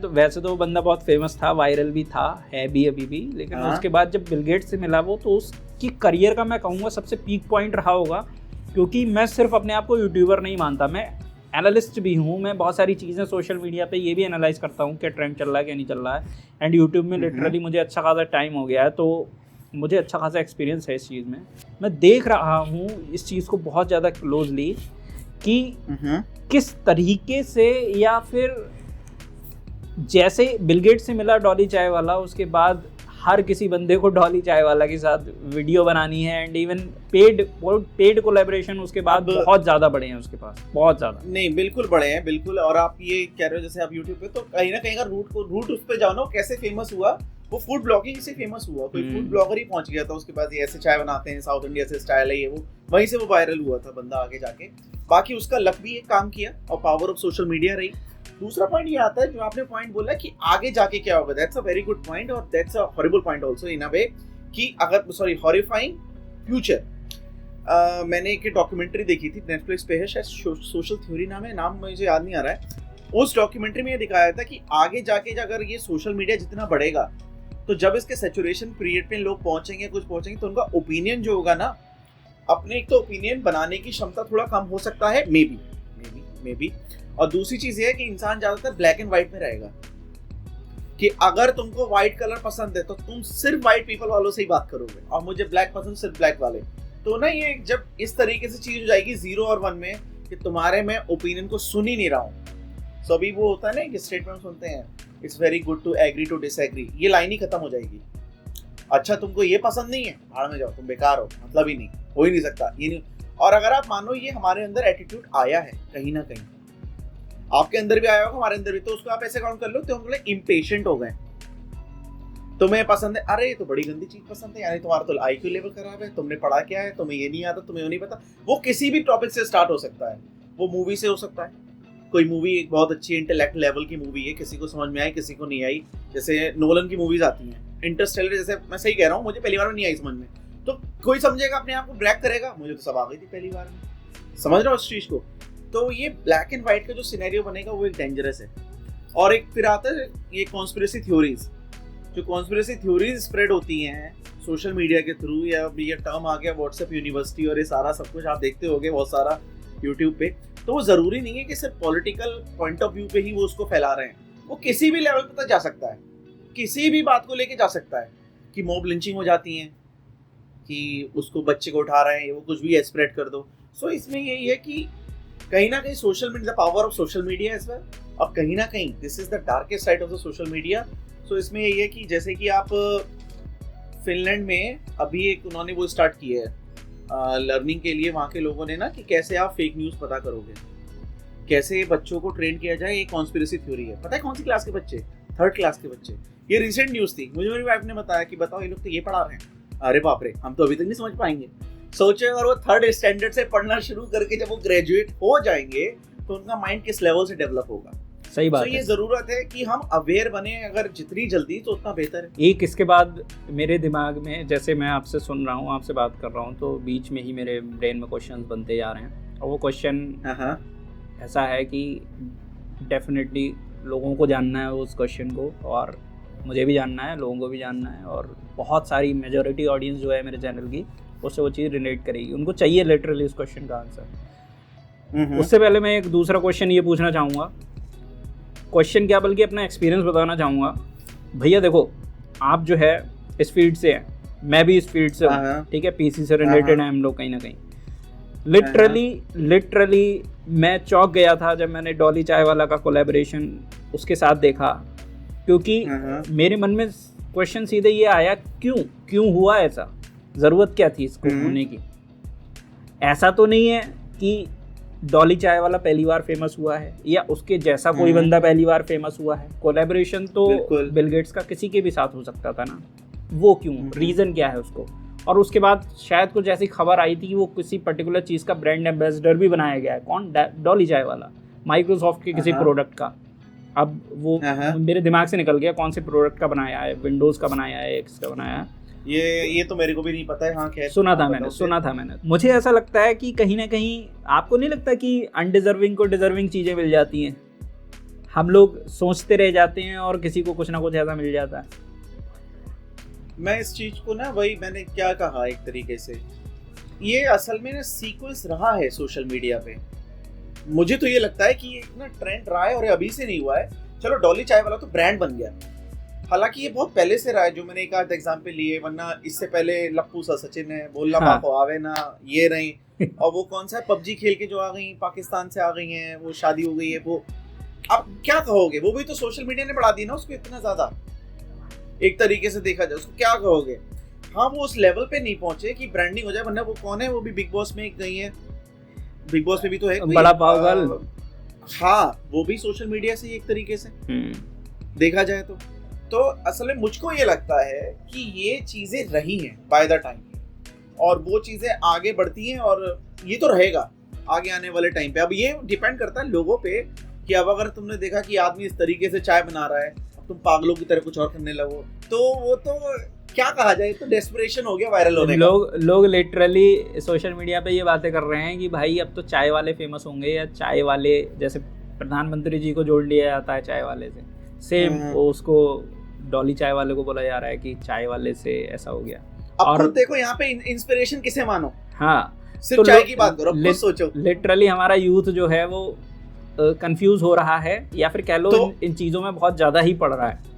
S1: वैसे तो वो बंदा बहुत फेमस था, वायरल भी था, है भी अभी भी, लेकिन उसके बाद जब बिल गेट्स से मिला वो, तो उसकी करियर का मैं कहूँगा सबसे पीक पॉइंट रहा होगा। क्योंकि मैं सिर्फ अपने आप को यूट्यूबर नहीं मानता, मैं एनालिस्ट भी हूँ, मैं बहुत सारी चीज़ें सोशल मीडिया पे ये भी एनालाइज करता हूँ क्या ट्रेंड चल रहा है क्या नहीं चल रहा है, एंड यूट्यूब में लिटरली मुझे अच्छा खासा टाइम हो गया है, तो मुझे अच्छा खासा एक्सपीरियंस है इस चीज़ में। मैं देख रहा हूँ इस चीज़ को बहुत ज़्यादा क्लोजली कि किस तरीके से, या फिर जैसे बिल गेट्स से मिला डॉली चाय वाला, उसके बाद हर किसी बंदे को डॉली चाय वाला के साथ वीडियो बनानी है, एंड इवन पेड कोलैबोरेशन उसके बाद बहुत ज़्यादा बड़े हैं उसके पास, बहुत ज़्यादा।
S2: नहीं, बिल्कुल बड़े हैं, बिल्कुल। और आप ये कह रहे हो जैसे आप यूट्यूब पे, तो कहीं ना कहीं का रूट उस पे जाओ ना, कैसे फेमस हुआ वो, फूड ब्लॉगिंग से फेमस हुआ, कोई फूड ब्लॉगर ही पहुंच गया था, उसके बाद ये ऐसे चाय बनाते हैं, साउथ इंडिया से स्टाइल है ये वो, वहीं से वो वायरल हुआ था बंदा आगे जाके। बाकी उसका लक भी एक काम किया, और पावर ऑफ सोशल मीडिया रही। दूसरा पॉइंट ये आता है जो आपने पॉइंट बोला कि आगे जाके क्या होगा, that's a very good point, और that's a horrible point also in a way, कि अगर हॉरिफाइंग फ्यूचर। मैंने एक डॉक्यूमेंट्री देखी थी, नेटफ्लिक्स पे है शायद, सोशल थ्योरी नाम है, नाम मुझे याद नहीं आ रहा है। उस डॉक्यूमेंट्री में ये दिखाया था कि आगे जाके अगर ये सोशल मीडिया जितना बढ़ेगा, तो जब इसके सैचुरेशन पीरियड पे लोग पहुंचेंगे, तो उनका ओपिनियन जो होगा ना, अपने एक तो ओपिनियन बनाने की क्षमता थोड़ा कम हो सकता है, मे बी। और दूसरी चीज ये है कि इंसान ज्यादातर ब्लैक एंड व्हाइट में रहेगा, कि अगर तुमको व्हाइट कलर पसंद है तो तुम सिर्फ व्हाइट पीपल वालों से ही बात करोगे, और मुझे ब्लैक पसंद, सिर्फ ब्लैक वाले। तो ना ये जब इस तरीके से चीज हो जाएगी 0 और 1 में, कि तुम्हारे मैं ओपिनियन को सुन ही नहीं रहा हूँ, सो अभी वो होता है ना कि स्टेटमेंट सुनते हैं, it's very good to agree to disagree, ये लाइन ही खत्म हो जाएगी। अच्छा तुमको ये पसंद नहीं है, भाड़ में जाओ, तुम बेकार हो, मतलब ही नहीं, हो ही नहीं सकता ये नहीं। और अगर आप मानो ये हमारे अंदर एटीट्यूड आया है कहीं ना कहीं, आपके अंदर भी आया होगा, हमारे अंदर भी, तो उसको आप ऐसे काउंट कर लो तो हम लोग इम्पेशेंट हो गए। तुम्हें पसंद है, अरे ये तो बड़ी गंदी चीज पसंद है, यानी तुम्हारा तो आईक्यू लेवल खराब है, तुमने पढ़ा क्या है, तुम्हें ये नहीं आता, तुम्हें वो नहीं पता। वो किसी भी टॉपिक से स्टार्ट हो सकता है, वो मूवी से हो सकता है, कोई मूवी एक बहुत अच्छी इंटेलेक्ट लेवल की मूवी है, किसी को समझ में आई किसी को नहीं आई, जैसे नोलन की मूवीज आती हैं, इंटरस्टेलर जैसे, मैं सही कह रहा हूँ, मुझे पहली बार में नहीं आई समझ में, तो कोई समझेगा अपने आप को ब्रैक करेगा, मुझे तो सब आ गई थी पहली बार में, समझ रहा हूँ उस चीज को। तो ये ब्लैक एंड व्हाइट का जो सिनेरियो बनेगा वो एक डेंजरस है। और एक फिर आता है ये कॉन्स्पिरेसी थ्योरीज, जो कॉन्स्पिरेसी थ्योरीज स्प्रेड होती हैं सोशल मीडिया के थ्रू, या अभी ये टर्म आ गया व्हाट्सएप यूनिवर्सिटी और ये सारा सब कुछ आप देखते होगे बहुत सारा यूट्यूब पे, तो वो जरूरी नहीं है कि सिर्फ पॉलिटिकल पॉइंट ऑफ व्यू पे ही वो उसको फैला रहे हैं, वो किसी भी लेवल पे तक जा सकता है, किसी भी बात को लेके जा सकता है, कि मॉब लिंचिंग हो जाती है, कि उसको बच्चे को उठा रहे हैं, वो कुछ भी स्प्रेड कर दो। सो इसमें यही है कि कहीं ना कहीं social media, the power of social media as well, और कहीं ना कहीं this is the darkest side of the social media. So इसमें यही है कि जैसे कि आप फिनलैंड में अभी एक उन्होंने वो स्टार्ट किया है लर्निंग के लिए वहाँ के लोगों ने ना, कि कैसे आप फेक न्यूज़ पता करोगे, कैसे बच्चों को ट्रेन किया जाए। ये कॉन्स्पिरेसी थ्योरी है, पता है कौन सी क्लास के बच्चे, 3rd क्लास के बच्चे। ये रिसेंट न्यूज़ थी, मुझे मेरी वाइफ ने बताया कि बताओ ये लोग तो ये पढ़ा रहे हैं, अरे बाप रे, हम तो अभी तक नहीं समझ पाएंगे। सोचे अगर वो 3rd स्टैंडर्ड से पढ़ना शुरू करके जब वो ग्रेजुएट हो जाएंगे तो उनका माइंड किस लेवल से डेवलप होगा।
S1: सही बात
S2: है। ये जरूरत है कि हम अवेयर बने, अगर जितनी जल्दी तो उतना बेहतर है।
S1: एक इसके बाद मेरे दिमाग में, जैसे मैं आपसे सुन रहा हूँ, आपसे बात कर रहा हूँ, तो बीच में ही मेरे ब्रेन में क्वेश्चंस बनते जा रहे हैं, और वो क्वेश्चन ऐसा है कि डेफिनेटली लोगों को जानना है उस क्वेश्चन को, और मुझे भी जानना है, लोगों को भी जानना है, और बहुत सारी मेजॉरिटी ऑडियंस जो है मेरे चैनल की उससे वो चीज़ रिलेट करेगी, उनको चाहिए लिटरली उस क्वेश्चन का आंसर। उससे पहले मैं एक दूसरा क्वेश्चन ये पूछना चाहूँगा, क्वेश्चन क्या बल्कि अपना एक्सपीरियंस बताना चाहूँगा। भैया देखो, आप जो है इस फील्ड से हैं, मैं भी इस फील्ड से हूँ, ठीक है, पीसी से रिलेटेड है हम लोग कहीं ना कहीं। लिटरली मैं चौंक गया था जब मैंने डॉली चाय वाला का कोलैबोरेशन उसके साथ देखा, क्योंकि मेरे मन में क्वेश्चन सीधे ये आया, क्यों हुआ ऐसा, ज़रूरत क्या थी इसको होने की। ऐसा तो नहीं है कि डॉली चाय वाला पहली बार फेमस हुआ है या उसके जैसा कोई बंदा पहली बार फेमस हुआ है। कोलैबोरेशन तो बिल गेट्स का किसी के भी साथ हो सकता था ना, वो क्यों, रीज़न क्या है उसको। और उसके बाद शायद कुछ ऐसी खबर आई थी कि वो किसी पर्टिकुलर चीज़ का ब्रांड एम्बेसडर भी बनाया गया है। कौन? डॉली चाय वाला, माइक्रोसॉफ्ट के किसी प्रोडक्ट का। अब वो मेरे दिमाग से निकल गया कौन से प्रोडक्ट का बनाया है, विंडोज़ का बनाया है, एक्स का बनाया है,
S2: ये तो मेरे को भी नहीं पता है। हाँ, खैर
S1: सुना था मैंने। मुझे ऐसा लगता है कि कहीं ना कहीं आपको नहीं लगता कि अनडिजर्विंग को डिजर्विंग चीज़ें मिल जाती हैं, हम लोग सोचते रह जाते हैं और किसी को कुछ ना कुछ ऐसा मिल जाता है।
S2: मैं इस चीज़ को ना, वही मैंने क्या कहा, एक तरीके से ये असल में ना सीक्वेंस रहा है सोशल मीडिया पे। मुझे तो ये लगता है कि ये ना ट्रेंड रहा है और अभी से नहीं हुआ है। चलो डॉली चाय वाला तो ब्रांड बन गया, हालांकि ये बहुत पहले से रहा है, जो मैंने एक आध एग्जाम्पल लिए, वरना इससे पहले लप्पू सा सचिन है, बोलना पापो आवे ना, ये नहीं। और वो कौन सा पबजी खेल के जो आ गई, पाकिस्तान से आ गई हैं, वो शादी हो गई है, वो अब क्या कहोगे, वो भी तो सोशल मीडिया ने बढ़ा दी ना उसको इतना ज्यादा, एक तरीके से देखा जाए उसको क्या कहोगे। हाँ, वो उस लेवल पे नहीं पहुंचे कि ब्रांडिंग हो जाए, वरना वो कौन है, वो भी बिग बॉस में गई है, बिग बॉस में भी तो है
S1: बड़ा पागल।
S2: हाँ, वो भी सोशल मीडिया से एक तरीके से देखा जाए तो असल में मुझको ये लगता है कि ये चीजें रही हैं बाय द टाइम, और वो चीजें आगे बढ़ती हैं, और ये तो रहेगा आगे आने वाले टाइम पे। अब ये डिपेंड करता है लोगों पे कि अब अगर तुमने देखा कि आदमी इस तरीके से चाय बना रहा है, तुम पागलों की तरह कुछ और करने लगो, तो वो तो क्या कहा जाए, तो डेस्परेशन हो गया वायरल होने का।
S1: लोग लिटरली सोशल मीडिया पे ये बातें कर रहे हैं कि भाई अब तो चाय वाले फेमस होंगे, या चाय वाले जैसे प्रधानमंत्री जी को जोड़ लिया जाता है चाय वाले से, सेम उसको डॉली चाय वाले को बोला जा रहा है कि चाय वाले से ऐसा हो गया।
S2: अब और देखो यहाँ पे इंस्पिरेशन किसे मानो,
S1: हाँ
S2: सिर्फ तो चाय की बात करो, खुद सोचो।
S1: लिटरली हमारा यूथ जो है वो कंफ्यूज हो रहा है, या फिर कह लो तो, इन चीजों में बहुत ज्यादा ही पड़ रहा है।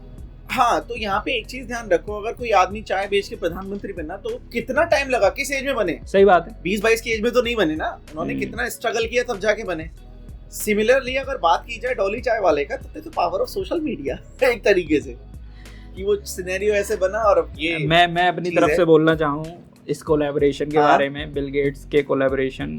S2: हाँ, तो यहाँ पे एक चीज ध्यान रखो, अगर कोई आदमी चाय बेच के प्रधानमंत्री बनना, तो कितना टाइम लगा, किस एज में बने?
S1: सही बात है,
S2: 20-22 की एज में तो नहीं बने ना, उन्होंने कितना स्ट्रगल किया तब जाके बने। सिमिलरली अगर बात की जाए डॉली चाय वाले का तो पावर ऑफ सोशल मीडिया एक तरीके से कि वो सिनेरियो ऐसे बना और ये
S1: मैं अपनी तरफ से बोलना चाहूँ इस कोलैबोरेशन के
S2: हाँ।
S1: बारे में, बिल गेट्स के कोलैबोरेशन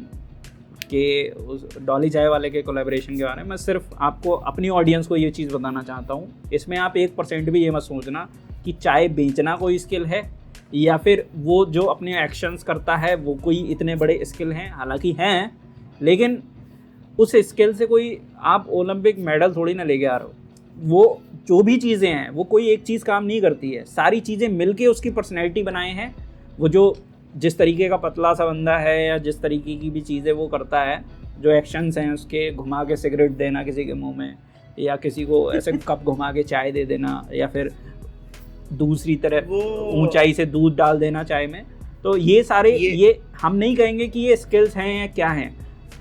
S1: के उस डॉली चाय वाले के कोलैबोरेशन के बारे में। मैं सिर्फ आपको अपनी ऑडियंस को ये चीज़ बताना चाहता हूँ, इसमें आप 1% भी ये मत सोचना कि चाय बेचना कोई स्किल है या फिर वो जो अपने एक्शंस करता है वो कोई इतने बड़े स्किल हैं। हालांकि हैं, लेकिन उस स्किल से कोई आप ओलंपिक मेडल थोड़ी ना लेके आ रहे हो। वो जो भी चीज़ें हैं वो कोई एक चीज़ काम नहीं करती है, सारी चीज़ें मिलके उसकी पर्सनैलिटी बनाए हैं। वो जो जिस तरीके का पतला सा बंदा है या जिस तरीके की भी चीज़ें वो करता है, जो एक्शंस हैं उसके, घुमा के सिगरेट देना किसी के मुंह में या किसी को ऐसे कप घुमा के चाय दे देना या फिर दूसरी तरह ऊंचाई से दूध डाल देना चाय में, तो ये सारे ये हम नहीं कहेंगे कि ये स्किल्स हैं या क्या हैं।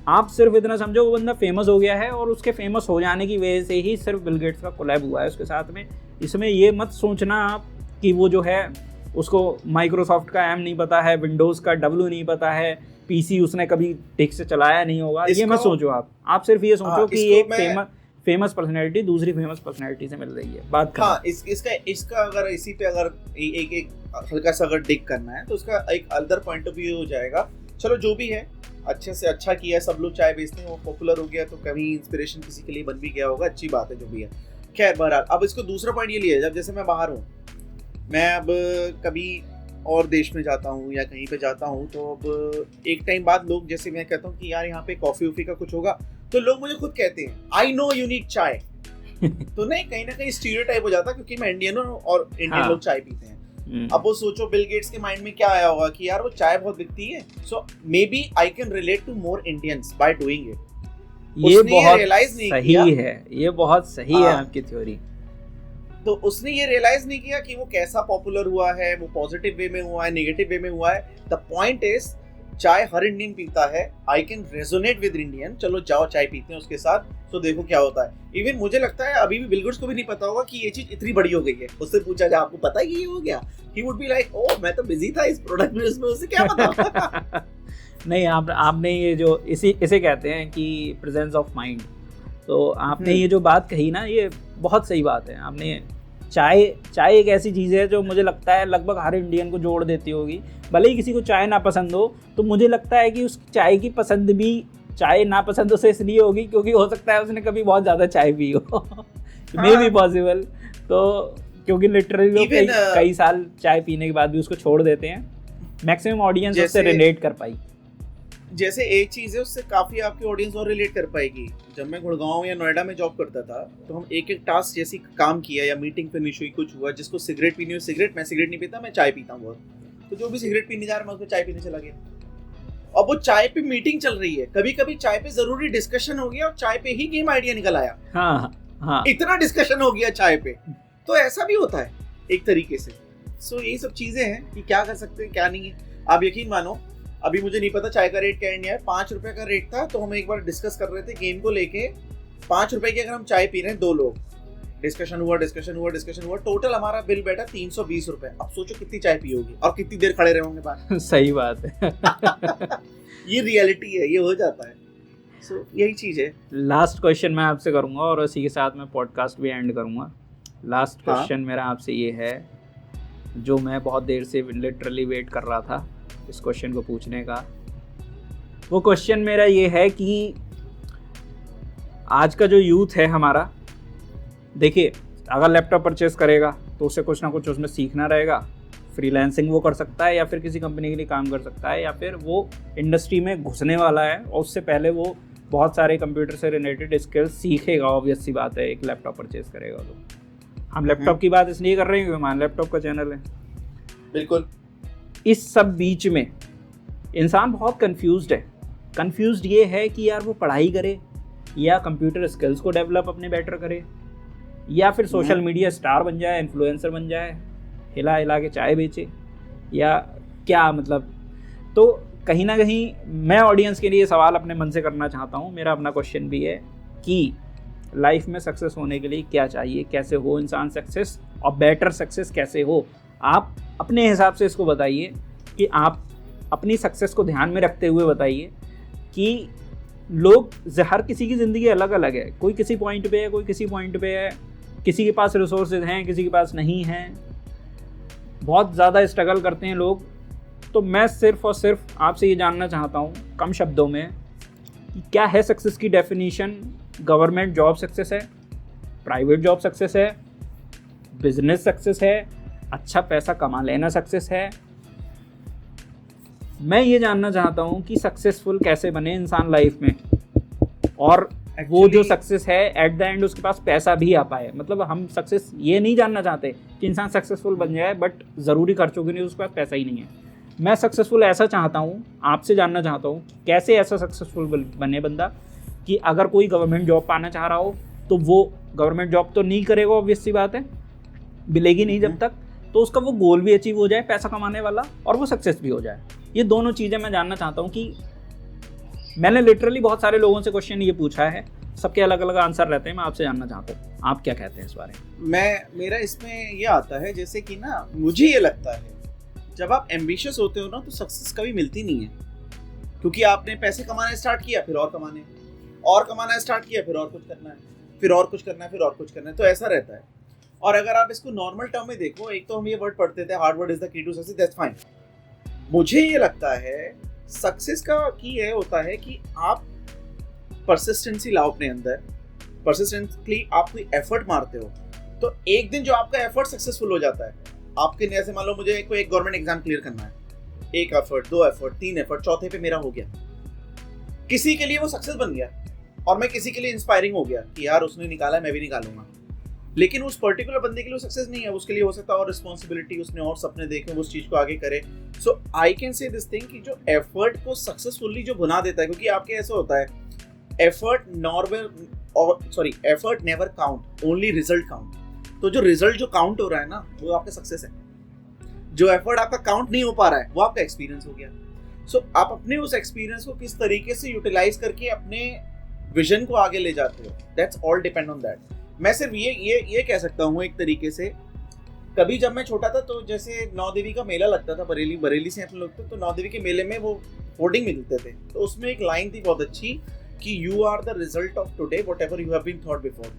S1: आप सिर्फ इतना समझो वो बंदा फेमस हो गया है और उसके फेमस हो जाने की वजह से ही सिर्फ बिल गेट्स का कोलैब हुआ है उसके साथ में। इसमें ये मत सोचना आप कि वो जो है उसको माइक्रोसॉफ्ट का एम नहीं पता है, विंडोज़ का डब्ल्यू नहीं पता है, पीसी उसने कभी ठीक से चलाया नहीं होगा, ये मत सोचो आप सिर्फ ये सोचो कि एक फेमस पर्सनैलिटी दूसरी फेमस पर्सनैलिटी से मिल रही है। बात करना।
S2: हाँ, इसका अगर इसी पे अगर एक हल्का सा अगर डिग करना है तो उसका एक अदर पॉइंट ऑफ व्यू हो जाएगा। चलो जो भी है अच्छे से अच्छा किया, सब लोग चाय बेचते हैं, वो पॉपुलर हो गया तो कभी इंस्पिरेशन किसी के लिए बन भी गया होगा, अच्छी बात है जो भी है। खैर बहरहाल, अब इसको दूसरा पॉइंट ये लिया, जब जैसे मैं बाहर हूँ, मैं अब कभी और देश में जाता हूँ या कहीं पे जाता हूँ तो अब एक टाइम बाद लोग, जैसे मैं कहता हूँ कि यार यहाँ पे कॉफी वॉफी का कुछ होगा, तो लोग मुझे खुद कहते हैं आई नो यू नीड चाय। तो नहीं, कहीं ना कहीं स्टीरियोटाइप हो जाता है क्योंकि मैं इंडियन हूँ और इंडियन लोग चाय पीते हैं। अब वो सोचो बिल गेट्स के माइंड में क्या आया होगा कि यार वो चाय बहुत बिकती है, so maybe I can relate to more Indians by doing it.
S1: ये बहुत सही है, ये बहुत सही है आपकी थ्योरी।
S2: तो उसने ये रियलाइज नहीं किया कि वो कैसा पॉपुलर हुआ है, वो पॉजिटिव वे में हुआ है, नेगेटिव वे में हुआ है। द पॉइंट इज चाय हर इंडियन पीता है, I can resonate with Indian, चलो जाओ चाय पीते हैं उसके साथ, तो देखो क्या होता है। इवन मुझे लगता है अभी भी बिल गेट्स को भी नहीं पता होगा कि ये चीज इतनी बड़ी हो गई है। उससे पूछा जाए आपको पता है ये हो गया, he would be like oh मैं तो बिजी था इस प्रोडक्ट बिजनेस में, उसे क्या पता।
S1: नहीं, आपने ये जो इसे कहते हैं कि प्रेजेंस ऑफ माइंड, तो आपने ये जो बात कही ना, ये बहुत सही बात है। आपने चाय एक ऐसी चीज़ है जो मुझे लगता है लगभग हर इंडियन को जोड़ देती होगी। भले ही किसी को चाय ना पसंद हो, तो मुझे लगता है कि उस चाय की पसंद भी चाय ना पसंद उसे इसलिए होगी क्योंकि हो सकता है उसने कभी बहुत ज़्यादा चाय पी हो। May be possible. तो क्योंकि लिटरली लोग कई साल चाय पीने के बाद भी उसको छोड़ देते हैं। मैक्सिमम ऑडियंस उससे रिलेट कर पाई।
S2: जैसे एक चीज है उससे काफी आपकी ऑडियंस और रिलेट कर पाएगी। जब मैं गुड़गांव या नोएडा में जॉब करता था तो हम एक टास्क जैसी काम किया या मीटिंग फिनिश हुई, कुछ हुआ, जिसको सिगरेट पीनी हो सिगरेट, मैं सिगरेट नहीं पीता, मैं चाय पीता हूँ बहुत, तो जो भी सिगरेट पीने जा रहा है मैं उसको चाय पीने चला गया। अब वो चाय पे मीटिंग चल रही है, कभी कभी चाय पे जरूरी डिस्कशन हो गया और चाय पे ही गेम आइडिया निकल आया।
S1: हाँ।
S2: इतना डिस्कशन हो गया चाय पे, तो ऐसा भी होता है एक तरीके से। सो यही सब चीजें हैं कि क्या कर सकते हैं क्या नहीं है। आप यकीन मानो, अभी मुझे नहीं पता चाय का रेट क्या इंडिया है, 5 रुपए का रेट था, तो हम एक बार डिस्कस कर रहे थे गेम को लेके। 5 रुपए की अगर हम चाय पी रहे हैं 2 लोग, डिस्कशन हुआ, टोटल हमारा बिल बैठा 320 रुपए। अब सोचो कितनी चाय पी होगी और कितनी देर खड़े रहे होंगे बाहर।
S1: सही बात है।
S2: ये रियलिटी है, ये हो जाता है। सो यही चीज है।
S1: लास्ट क्वेश्चन मैं आपसे करूंगा और उसी के साथ मैं पॉडकास्ट भी एंड करूंगा। लास्ट क्वेश्चन मेरा आपसे ये है, जो मैं बहुत देर से लिटरली वेट कर रहा था इस क्वेश्चन को पूछने का। वो क्वेश्चन मेरा ये है कि आज का जो यूथ है हमारा, देखिए अगर लैपटॉप परचेस करेगा तो उसे कुछ ना कुछ उसमें सीखना रहेगा। फ्रीलांसिंग वो कर सकता है या फिर किसी कंपनी के लिए काम कर सकता है, या फिर वो इंडस्ट्री में घुसने वाला है और उससे पहले वो बहुत सारे कंप्यूटर से रिलेटेड स्किल्स सीखेगा। ऑब्वियस सी बात है, एक लैपटॉप परचेस करेगा तो। हम लैपटॉप की बात इसलिए कर रहे हैं क्योंकि हमारा लैपटॉप का चैनल है।
S2: बिल्कुल।
S1: इस सब बीच में इंसान बहुत कंफ्यूज्ड है। कंफ्यूज्ड ये है कि यार वो पढ़ाई करे या कंप्यूटर स्किल्स को डेवलप अपने बेटर करे, या फिर सोशल मीडिया स्टार बन जाए, इन्फ्लुएंसर बन जाए, हिला के चाय बेचे, या क्या मतलब। तो कहीं ना कहीं मैं ऑडियंस के लिए सवाल अपने मन से करना चाहता हूँ। मेरा अपना क्वेश्चन भी है कि लाइफ में सक्सेस होने के लिए क्या चाहिए, कैसे हो इंसान सक्सेस, और बेटर सक्सेस कैसे हो। आप अपने हिसाब से इसको बताइए कि आप अपनी सक्सेस को ध्यान में रखते हुए बताइए कि लोग हर किसी की ज़िंदगी अलग अलग है, कोई किसी पॉइंट पे है, कोई किसी पॉइंट पे है, किसी के पास रिसोर्सेज हैं, किसी के पास नहीं हैं, बहुत ज़्यादा स्ट्रगल करते हैं लोग। तो मैं सिर्फ और सिर्फ आपसे ये जानना चाहता हूँ कम शब्दों में कि क्या है सक्सेस की डेफिनीशन। गवर्नमेंट जॉब सक्सेस है, प्राइवेट जॉब सक्सेस है, बिजनेस सक्सेस है, अच्छा पैसा कमा लेना सक्सेस है। मैं ये जानना चाहता हूँ कि सक्सेसफुल कैसे बने इंसान लाइफ में, और वो जो सक्सेस है एट द एंड उसके पास पैसा भी आ पाए। मतलब हम सक्सेस ये नहीं जानना चाहते कि इंसान सक्सेसफुल बन जाए बट ज़रूरी खर्चों के लिए उसके पास पैसा ही नहीं है। मैं सक्सेसफुल ऐसा चाहता हूँ, आपसे जानना चाहता हूँ कैसे ऐसा सक्सेसफुल बने बंदा कि अगर कोई गवर्नमेंट जॉब पाना चाह रहा हो तो वो गवर्नमेंट जॉब तो नहीं करेगा, ऑब्वियस सी बात है, मिलेगी नहीं जब तक, तो उसका वो गोल भी अचीव हो जाए पैसा कमाने वाला, और वो सक्सेस भी हो जाए। ये दोनों चीज़ें मैं जानना चाहता हूँ कि मैंने लिटरली बहुत सारे लोगों से क्वेश्चन ये पूछा है, सबके अलग अलग आंसर रहते हैं। मैं आपसे जानना चाहता हूँ आप क्या कहते हैं इस बारे में।
S2: मेरा इसमें ये आता है जैसे कि ना, मुझे ये लगता है जब आप एम्बिशियस होते हो ना तो सक्सेस कभी मिलती नहीं है, क्योंकि आपने पैसे कमाना स्टार्ट किया, फिर और कमाने, और कमाना स्टार्ट किया, फिर और कुछ करना है, फिर और कुछ करना है, फिर और कुछ करना है, तो ऐसा रहता है। और अगर आप इसको नॉर्मल टर्म में देखो, एक तो हम ये वर्ड पढ़ते थे hard word is the key to success, that's fine. मुझे ये लगता है सक्सेस का की ये होता है कि आप परसिस्टेंसी लाओ अपने अंदर, परसिस्टेंटली आप कोई एफर्ट मारते हो, तो एक दिन जो आपका एफर्ट सक्सेसफुल हो जाता है। आपके जैसे मान लो मुझे कोई एक गवर्नमेंट एग्जाम क्लियर करना है, एक एफर्ट, दो एफर्ट, तीन एफर्ट, चौथे पे मेरा हो गया, किसी के लिए वो सक्सेस बन गया, और मैं किसी के लिए इंस्पायरिंग हो गया कि यार उसने निकाला मैं भी निकालूंगा। लेकिन उस पर्टिकुलर बंदे के लिए सक्सेस नहीं है, उसके लिए हो सकता है और रिस्पॉन्सिबिलिटी, उसने और सपने देखे, वो उस चीज को आगे करे। So I can say this thing कि जो एफर्ट को सक्सेसफुली जो बना देता है, क्योंकि आपके ऐसा होता है effort never count, only result count. तो जो रिजल्ट जो काउंट हो रहा है ना वो आपका सक्सेस है, जो एफर्ट आपका काउंट नहीं हो पा रहा है वो आपका एक्सपीरियंस हो गया। सो आप अपने उस एक्सपीरियंस को किस तरीके से यूटिलाइज करके अपने विजन को आगे ले जाते हो, that's all depend on that. मैं सिर्फ ये कह सकता हूँ एक तरीके से, कभी जब मैं छोटा था तो जैसे नौ देवी का मेला लगता था, बरेली से अपने लोग थे, तो नौ देवी के मेले में वो होर्डिंग मिलते थे, तो उसमें एक लाइन थी बहुत अच्छी कि you are the result of today whatever you have been thought before.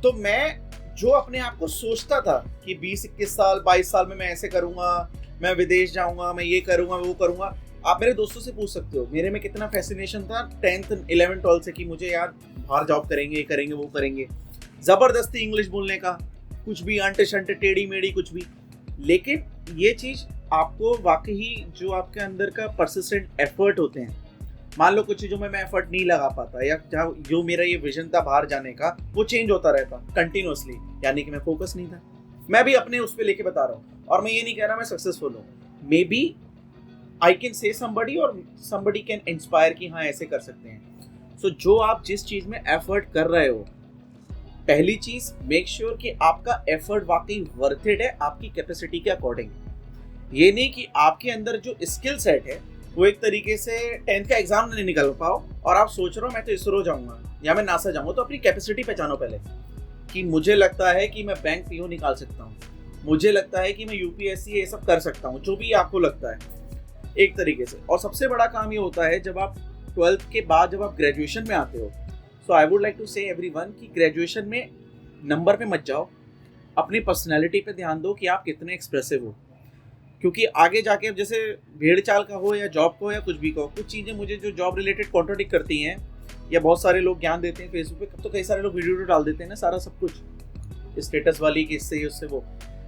S2: तो मैं जो अपने आप को सोचता था कि 20-21 साल 22 साल में मैं ऐसे करूंगा, मैं विदेश जाऊंगा, मैं ये करूंगा, वो करूंगा, आप मेरे दोस्तों से पूछ सकते हो मेरे में कितना फैसिनेशन था 10th 11th 12th से कि मुझे यार बाहर जॉब करेंगे, ये करेंगे, वो करेंगे, जबरदस्ती इंग्लिश बोलने का, कुछ भी अंटे शंटे टेढ़ी मेढ़ी कुछ भी। लेकिन ये चीज आपको वाकई जो आपके अंदर का परसिस्टेंट एफर्ट होते हैं, मान लो कुछ चीजों में मैं एफर्ट नहीं लगा पाता, या जो मेरा ये विजन था बाहर जाने का वो चेंज होता रहता कंटिन्यूअसली, यानी कि मैं फोकस नहीं था। मैं भी अपने उस पर लेके बता रहा हूँ, और मैं ये नहीं कह रहा मैं सक्सेसफुल हूँ, maybe I can say somebody और समबडी कैन इंस्पायर कि हाँ ऐसे कर सकते हैं। सो जो आप जिस चीज में एफर्ट कर रहे हो, पहली चीज मेक श्योर कि आपका एफर्ट वाकई वर्थ इट है आपकी कैपेसिटी के अकॉर्डिंग। ये नहीं कि आपके अंदर जो स्किल सेट है वो एक तरीके से 10th का एग्जाम नहीं निकल पाओ और आप सोच रहे हो मैं तो इसरो जाऊंगा या मैं नासा जाऊंगा। तो अपनी कैपेसिटी पहचानो पहले कि मुझे लगता है कि मैं बैंक पीओ निकाल सकता हूँ, मुझे लगता है कि मैं यूपीएससी ये सब कर सकता हूँ, जो भी आपको लगता है एक तरीके से। और सबसे बड़ा काम ये होता है जब आप 12th के बाद जब आप ग्रेजुएशन में आते हो, सो आई वुड लाइक टू से एवरीवन कि ग्रेजुएशन में नंबर पे मत जाओ, अपनी पर्सनैलिटी पे ध्यान दो कि आप कितने एक्सप्रेसिव हो, क्योंकि आगे जाके अब जैसे भेड़ चाल का हो या जॉब को या कुछ भी को, कुछ चीज़ें मुझे जो जॉब रिलेटेड कॉन्ट्राडिक्ट करती हैं, या बहुत सारे लोग ज्ञान देते हैं फेसबुक पे, तो कई सारे लोग वीडियो डाल देते हैं ना सारा सब कुछ स्टेटस वाली कि इससे उससे वो।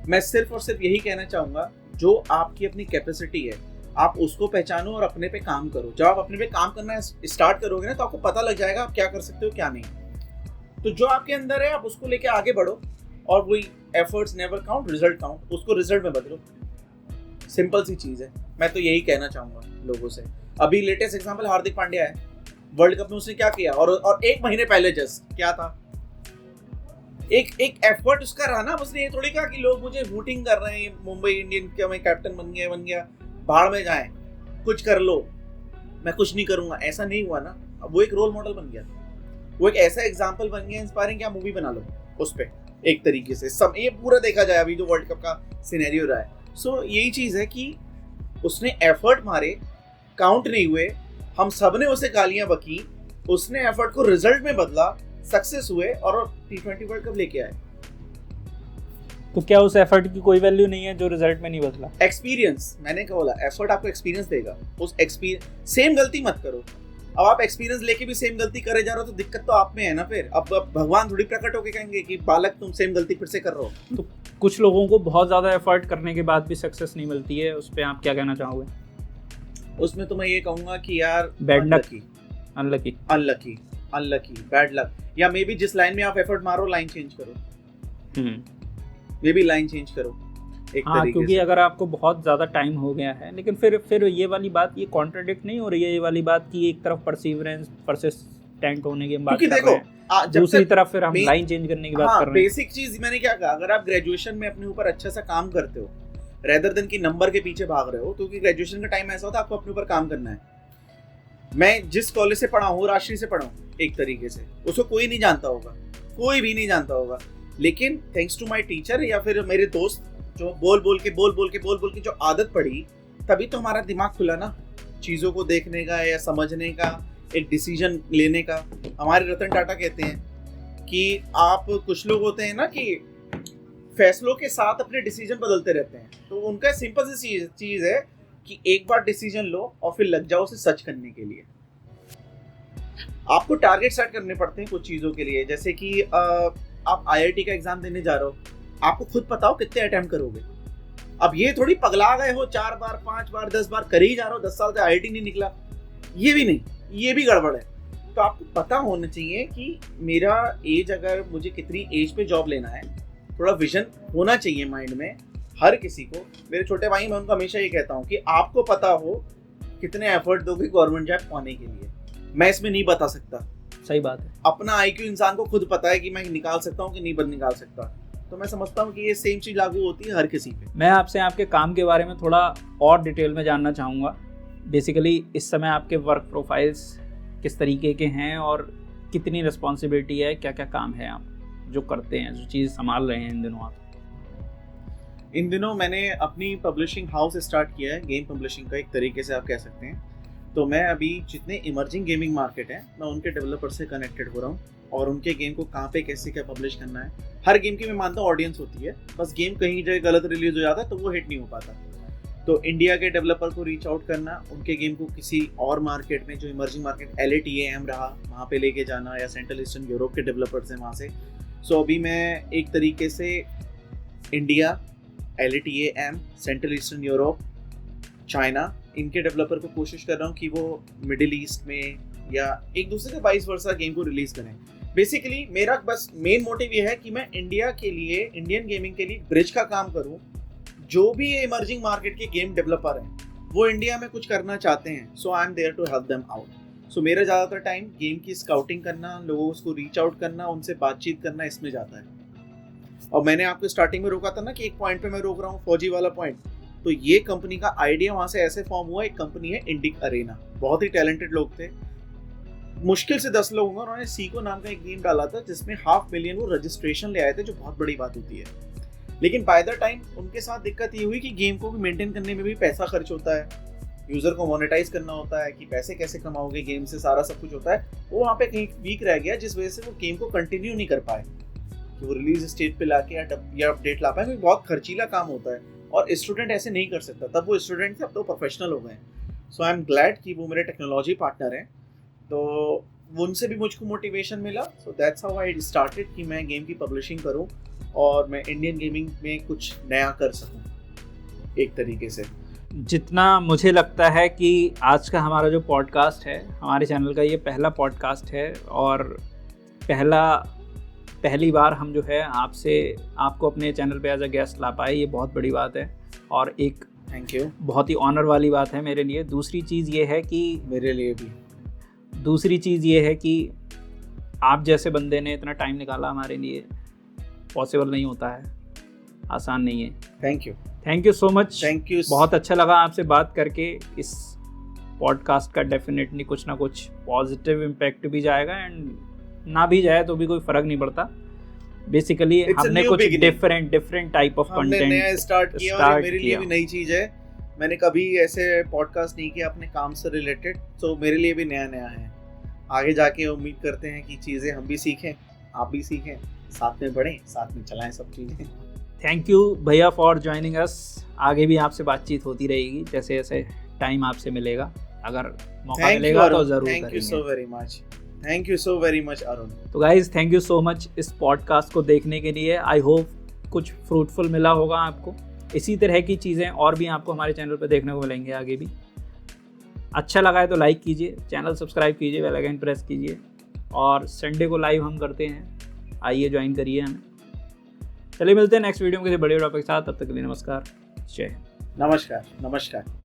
S2: मैं सिर्फ और सिर्फ यही कहना चाहूँगा, जो आपकी अपनी कैपेसिटी है आप उसको पहचानो और अपने पे काम करो। जब आप अपने पे काम करना स्टार्ट करोगे ना तो आपको पता लग जाएगा आप क्या कर सकते हो क्या नहीं। तो जो आपके अंदर है आप उसको लेके आगे बढ़ो, और वही efforts never count, result count, उसको रिजल्ट में बदलो। सिंपल सी चीज है, मैं तो यही कहना चाहूंगा लोगों से। अभी लेटेस्ट एग्जांपल हार्दिक पांड्या है, वर्ल्ड कप में उसने क्या किया, और एक महीने पहले जस्ट क्या था, एक एफर्ट उसका रहा ना। उसने ये थोड़ी कहा कि लोग मुझे वोटिंग कर रहे हैं, मुंबई इंडियन का मैं कैप्टन बन गया, बाहर में जाए, कुछ कर लो, मैं कुछ नहीं करूंगा, ऐसा नहीं हुआ ना। अब वो एक रोल मॉडल बन गया, वो एक ऐसा एग्जाम्पल बन गया इंस्पायरिंग, क्या मूवी बना लो उस पर एक तरीके से। सब ये पूरा देखा जाए अभी जो वर्ल्ड कप का सिनेरियो रहा है। सो यही चीज है कि उसने एफर्ट मारे, काउंट नहीं हुए, हम सब ने उसे गालियां बकी, उसने एफर्ट को रिजल्ट में बदला, सक्सेस हुए और T20 वर्ल्ड कप लेके आए।
S1: तो क्या उस एफर्ट की कोई वैल्यू नहीं है जो रिजल्ट में नहीं बदला?
S2: एक्सपीरियंस, मैंने क्या बोला, एफर्ट आपको एक्सपीरियंस देगा। उस एक्सपीरियंस, सेम गलती मत करो। अब आप एक्सपीरियंस लेके भी सेम गलती करे जा रहे हो तो दिक्कत तो आप में है ना। फिर अब भगवान थोड़ी प्रकट होके कहेंगे कि बालक तुम सेम गलती फिर से कर रहे हो।
S1: तो कुछ लोगों को बहुत ज़्यादा एफर्ट करने के बाद भी सक्सेस नहीं मिलती है, उस पर आप क्या कहना चाहोगे?
S2: उसमें तो मैं ये कहूंगा कि यार
S1: bad luck, unlucky,
S2: unlucky, unlucky, bad luck, या मे बी जिस लाइन में आप एफर्ट मारो लाइन चेंज करो। मे बी लाइन चेंज करो एक
S1: हाँ, क्योंकि अगर आपको बहुत ज़्यादा टाइम हो गया है, लेकिन फिर ये वाली बात, ये कॉन्ट्रडिक्ट नहीं हो रही है ये वाली बात कि एक तरफ परसिवरेंस परसिस्टेंट होने की बात कर रहे हैं, दूसरी तरफ फिर हम लाइन चेंज करने की बात कर रहे हैं।
S2: बेसिक चीज मैंने क्या कहा, अगर आप ग्रेजुएशन में अपने ऊपर अच्छा सा काम करते हो रेदर देन कि नंबर के पीछे भाग रहे हो, क्योंकि ग्रेजुएशन का टाइम ऐसा होता है आपको अपने ऊपर काम करना है। मैं जिस कॉलेज से पढ़ा हूँ, राष्ट्रीय से पढ़ा हूँ, एक तरीके से उसको कोई नहीं जानता होगा, कोई भी नहीं जानता होगा, लेकिन थैंक्स टू माय टीचर या फिर मेरे दोस्त जो बोल बोल के जो आदत पड़ी, तभी तो हमारा दिमाग खुला ना, चीज़ों को देखने का या समझने का, एक डिसीजन लेने का। हमारे रतन टाटा कहते हैं कि आप, कुछ लोग होते हैं ना कि फैसलों के साथ अपने डिसीजन बदलते रहते हैं, तो उनका सिंपल सी चीज़ है कि एक बार डिसीजन लो और फिर लग जाओ उसे सच करने के लिए। आपको टारगेट सेट करने पड़ते हैं कुछ चीज़ों के लिए, जैसे कि आप IIT का एग्जाम देने जा रहे हो, आपको खुद पता हो कितने अटेम्प्ट करोगे। अब ये थोड़ी पगला गए हो 4 बार 5 बार 10 बार कर ही जा रहे हो, 10 साल से IIT नहीं निकला, ये भी नहीं, ये भी गड़बड़ है। तो आपको पता होना चाहिए कि मेरा एज, अगर मुझे कितनी एज पे जॉब लेना है, थोड़ा विजन होना चाहिए माइंड में हर किसी को। मेरे छोटे भाई, मैं उनको हमेशा ये कहता हूँ कि आपको पता हो कितने एफर्ट दोगे गवर्नमेंट जॉब पाने के लिए, मैं इसमें नहीं बता सकता।
S1: सही बात है।
S2: अपना IQ इंसान को खुद पता है कि मैं निकाल सकता हूँ कि नहीं निकाल सकता। तो मैं समझता हूँ कि ये सेम चीज लागू होती है हर किसी पे।
S1: मैं आपसे आपके काम के बारे में थोड़ा और डिटेल में जानना चाहूँगा। बेसिकली इस समय आपके वर्क प्रोफाइल्स किस तरीके के हैं और कितनी रिस्पॉन्सिबिलिटी है, क्या क्या काम है आप जो करते हैं, जो चीज़ संभाल रहे हैं इन दिनों आप?
S2: इन दिनों मैंने अपनी पब्लिशिंग हाउस स्टार्ट किया है, गेम पब्लिशिंग का एक तरीके से आप कह सकते हैं। तो मैं अभी जितने इमर्जिंग गेमिंग मार्केट है, मैं उनके डेवलपर से कनेक्टेड हो रहा हूँ और उनके गेम को कहाँ पे कैसे क्या पब्लिश करना है। हर गेम की मैं मानता हूँ ऑडियंस होती है, बस गेम कहीं जगह गलत रिलीज हो जाता है तो वो हिट नहीं हो पाता। तो इंडिया के डेवलपर को रीच आउट करना, उनके गेम को किसी और मार्केट में, जो इमर्जिंग मार्केट LATAM रहा, वहाँ पे लेके जाना, या सेंट्रल ईस्टर्न यूरोप के डेवलपर्स हैं वहाँ से। सो अभी मैं एक तरीके से India, LATAM, central eastern Europe, China, इनके डेवलपर को कोशिश कर रहा हूँ कि वो मिडिल ईस्ट में या एक दूसरे से वाइस वर्सा गेम को रिलीज करें। बेसिकली मेरा बस मेन मोटिव ये है कि मैं इंडिया के लिए, इंडियन गेमिंग के लिए ब्रिज का काम करूँ। जो भी ये इमर्जिंग मार्केट के गेम डेवलपर हैं वो इंडिया में कुछ करना चाहते हैं, so I am there to help them out. So मेरा ज़्यादातर टाइम गेम की स्काउटिंग करना, लोगों को रीच आउट करना, उनसे बातचीत करना, इसमें जाता है। और मैंने आपको स्टार्टिंग में रोका था ना कि एक पॉइंट पे मैं रोक रहा हूँ, फौजी वाला पॉइंट। तो ये कंपनी का आइडिया वहाँ से ऐसे फॉर्म हुआ, एक कंपनी है इंडिक अरेना, बहुत ही टैलेंटेड लोग थे, मुश्किल से 10 लोग होंगे, उन्होंने सीको नाम का एक गेम डाला था जिसमें 500,000 वो रजिस्ट्रेशन ले आए थे, जो बहुत बड़ी बात होती है। लेकिन बाय द टाइम उनके साथ दिक्कत ये हुई कि गेम को भी मेंटेन करने में भी पैसा खर्च होता है, यूजर को मोनेटाइज करना होता है, कि पैसे कैसे कमाओगे गेम से, सारा सब कुछ होता है। वो वहाँ पे कहीं वीक रह गया, जिस वजह से वो गेम को कंटिन्यू नहीं कर पाए कि वो रिलीज स्टेट पे लाके या अपडेट ला पाए, क्योंकि बहुत खर्चीला काम होता है और स्टूडेंट ऐसे नहीं कर सकता। तब वो स्टूडेंट थे, अब तो प्रोफेशनल हो गए। सो आई एम ग्लैड कि वो मेरे टेक्नोलॉजी पार्टनर हैं, तो उनसे भी मुझको मोटिवेशन मिला। So that's how I started कि मैं गेम की पब्लिशिंग करूं और मैं इंडियन गेमिंग में कुछ नया कर सकूं एक तरीके से।
S1: जितना मुझे लगता है कि आज का हमारा जो पॉडकास्ट है, हमारे चैनल का ये पहला पॉडकास्ट है और पहली बार हम जो है आपको अपने चैनल पे एज अ गेस्ट ला पाए, ये बहुत बड़ी बात है और एक
S2: थैंक यू,
S1: बहुत ही ऑनर वाली बात है मेरे लिए। दूसरी चीज़ ये है कि
S2: मेरे लिए भी
S1: दूसरी चीज़ ये है कि आप जैसे बंदे ने इतना टाइम निकाला हमारे लिए, पॉसिबल नहीं होता है, आसान नहीं है।
S2: Thank you
S1: so much.
S2: Thank you,
S1: बहुत अच्छा लगा आपसे बात करके। इस पॉडकास्ट का डेफिनेटली कुछ ना कुछ पॉजिटिव इम्पैक्ट भी जाएगा, एंड ना भी जाए तो भी कोई फ़र्क नहीं पड़ता। बेसिकली हमने कुछ डिफरेंट टाइप ऑफ कंटेंट
S2: नया स्टार्ट किया और मेरे लिए भी नई चीज़ है। मैंने कभी ऐसे पॉडकास्ट नहीं किया अपने काम से रिलेटेड, तो मेरे लिए भी नया नया है। आगे जाके उम्मीद करते हैं कि चीज़ें हम भी सीखें, आप भी सीखें, साथ में बढ़ें, साथ में चलाएं सब चीज़ें।
S1: थैंक यू भैया फॉर ज्वाइनिंग अस। आगे भी आपसे बातचीत होती रहेगी जैसे जैसे टाइम आपसे मिलेगा, अगर मौका मिलेगा तो ज़रूर करेंगे।
S2: Thank you so very much, thank you so very much Arun.
S1: तो guys thank you so much इस पॉडकास्ट को देखने के लिए। आई होप कुछ फ्रूटफुल मिला होगा आपको। इसी तरह की चीज़ें और भी आपको हमारे चैनल पर देखने को मिलेंगे आगे भी। अच्छा लगा है तो लाइक कीजिए, चैनल सब्सक्राइब कीजिए, बेल आइकन प्रेस कीजिए। और संडे को लाइव हम करते हैं, आइए ज्वाइन करिए हमें। चलिए मिलते हैं नेक्स्ट वीडियो में किसी बड़े टॉपिक के साथ। तब तक के लिए नमस्कार, जय हिंद।
S2: नमस्कार, नमस्कार।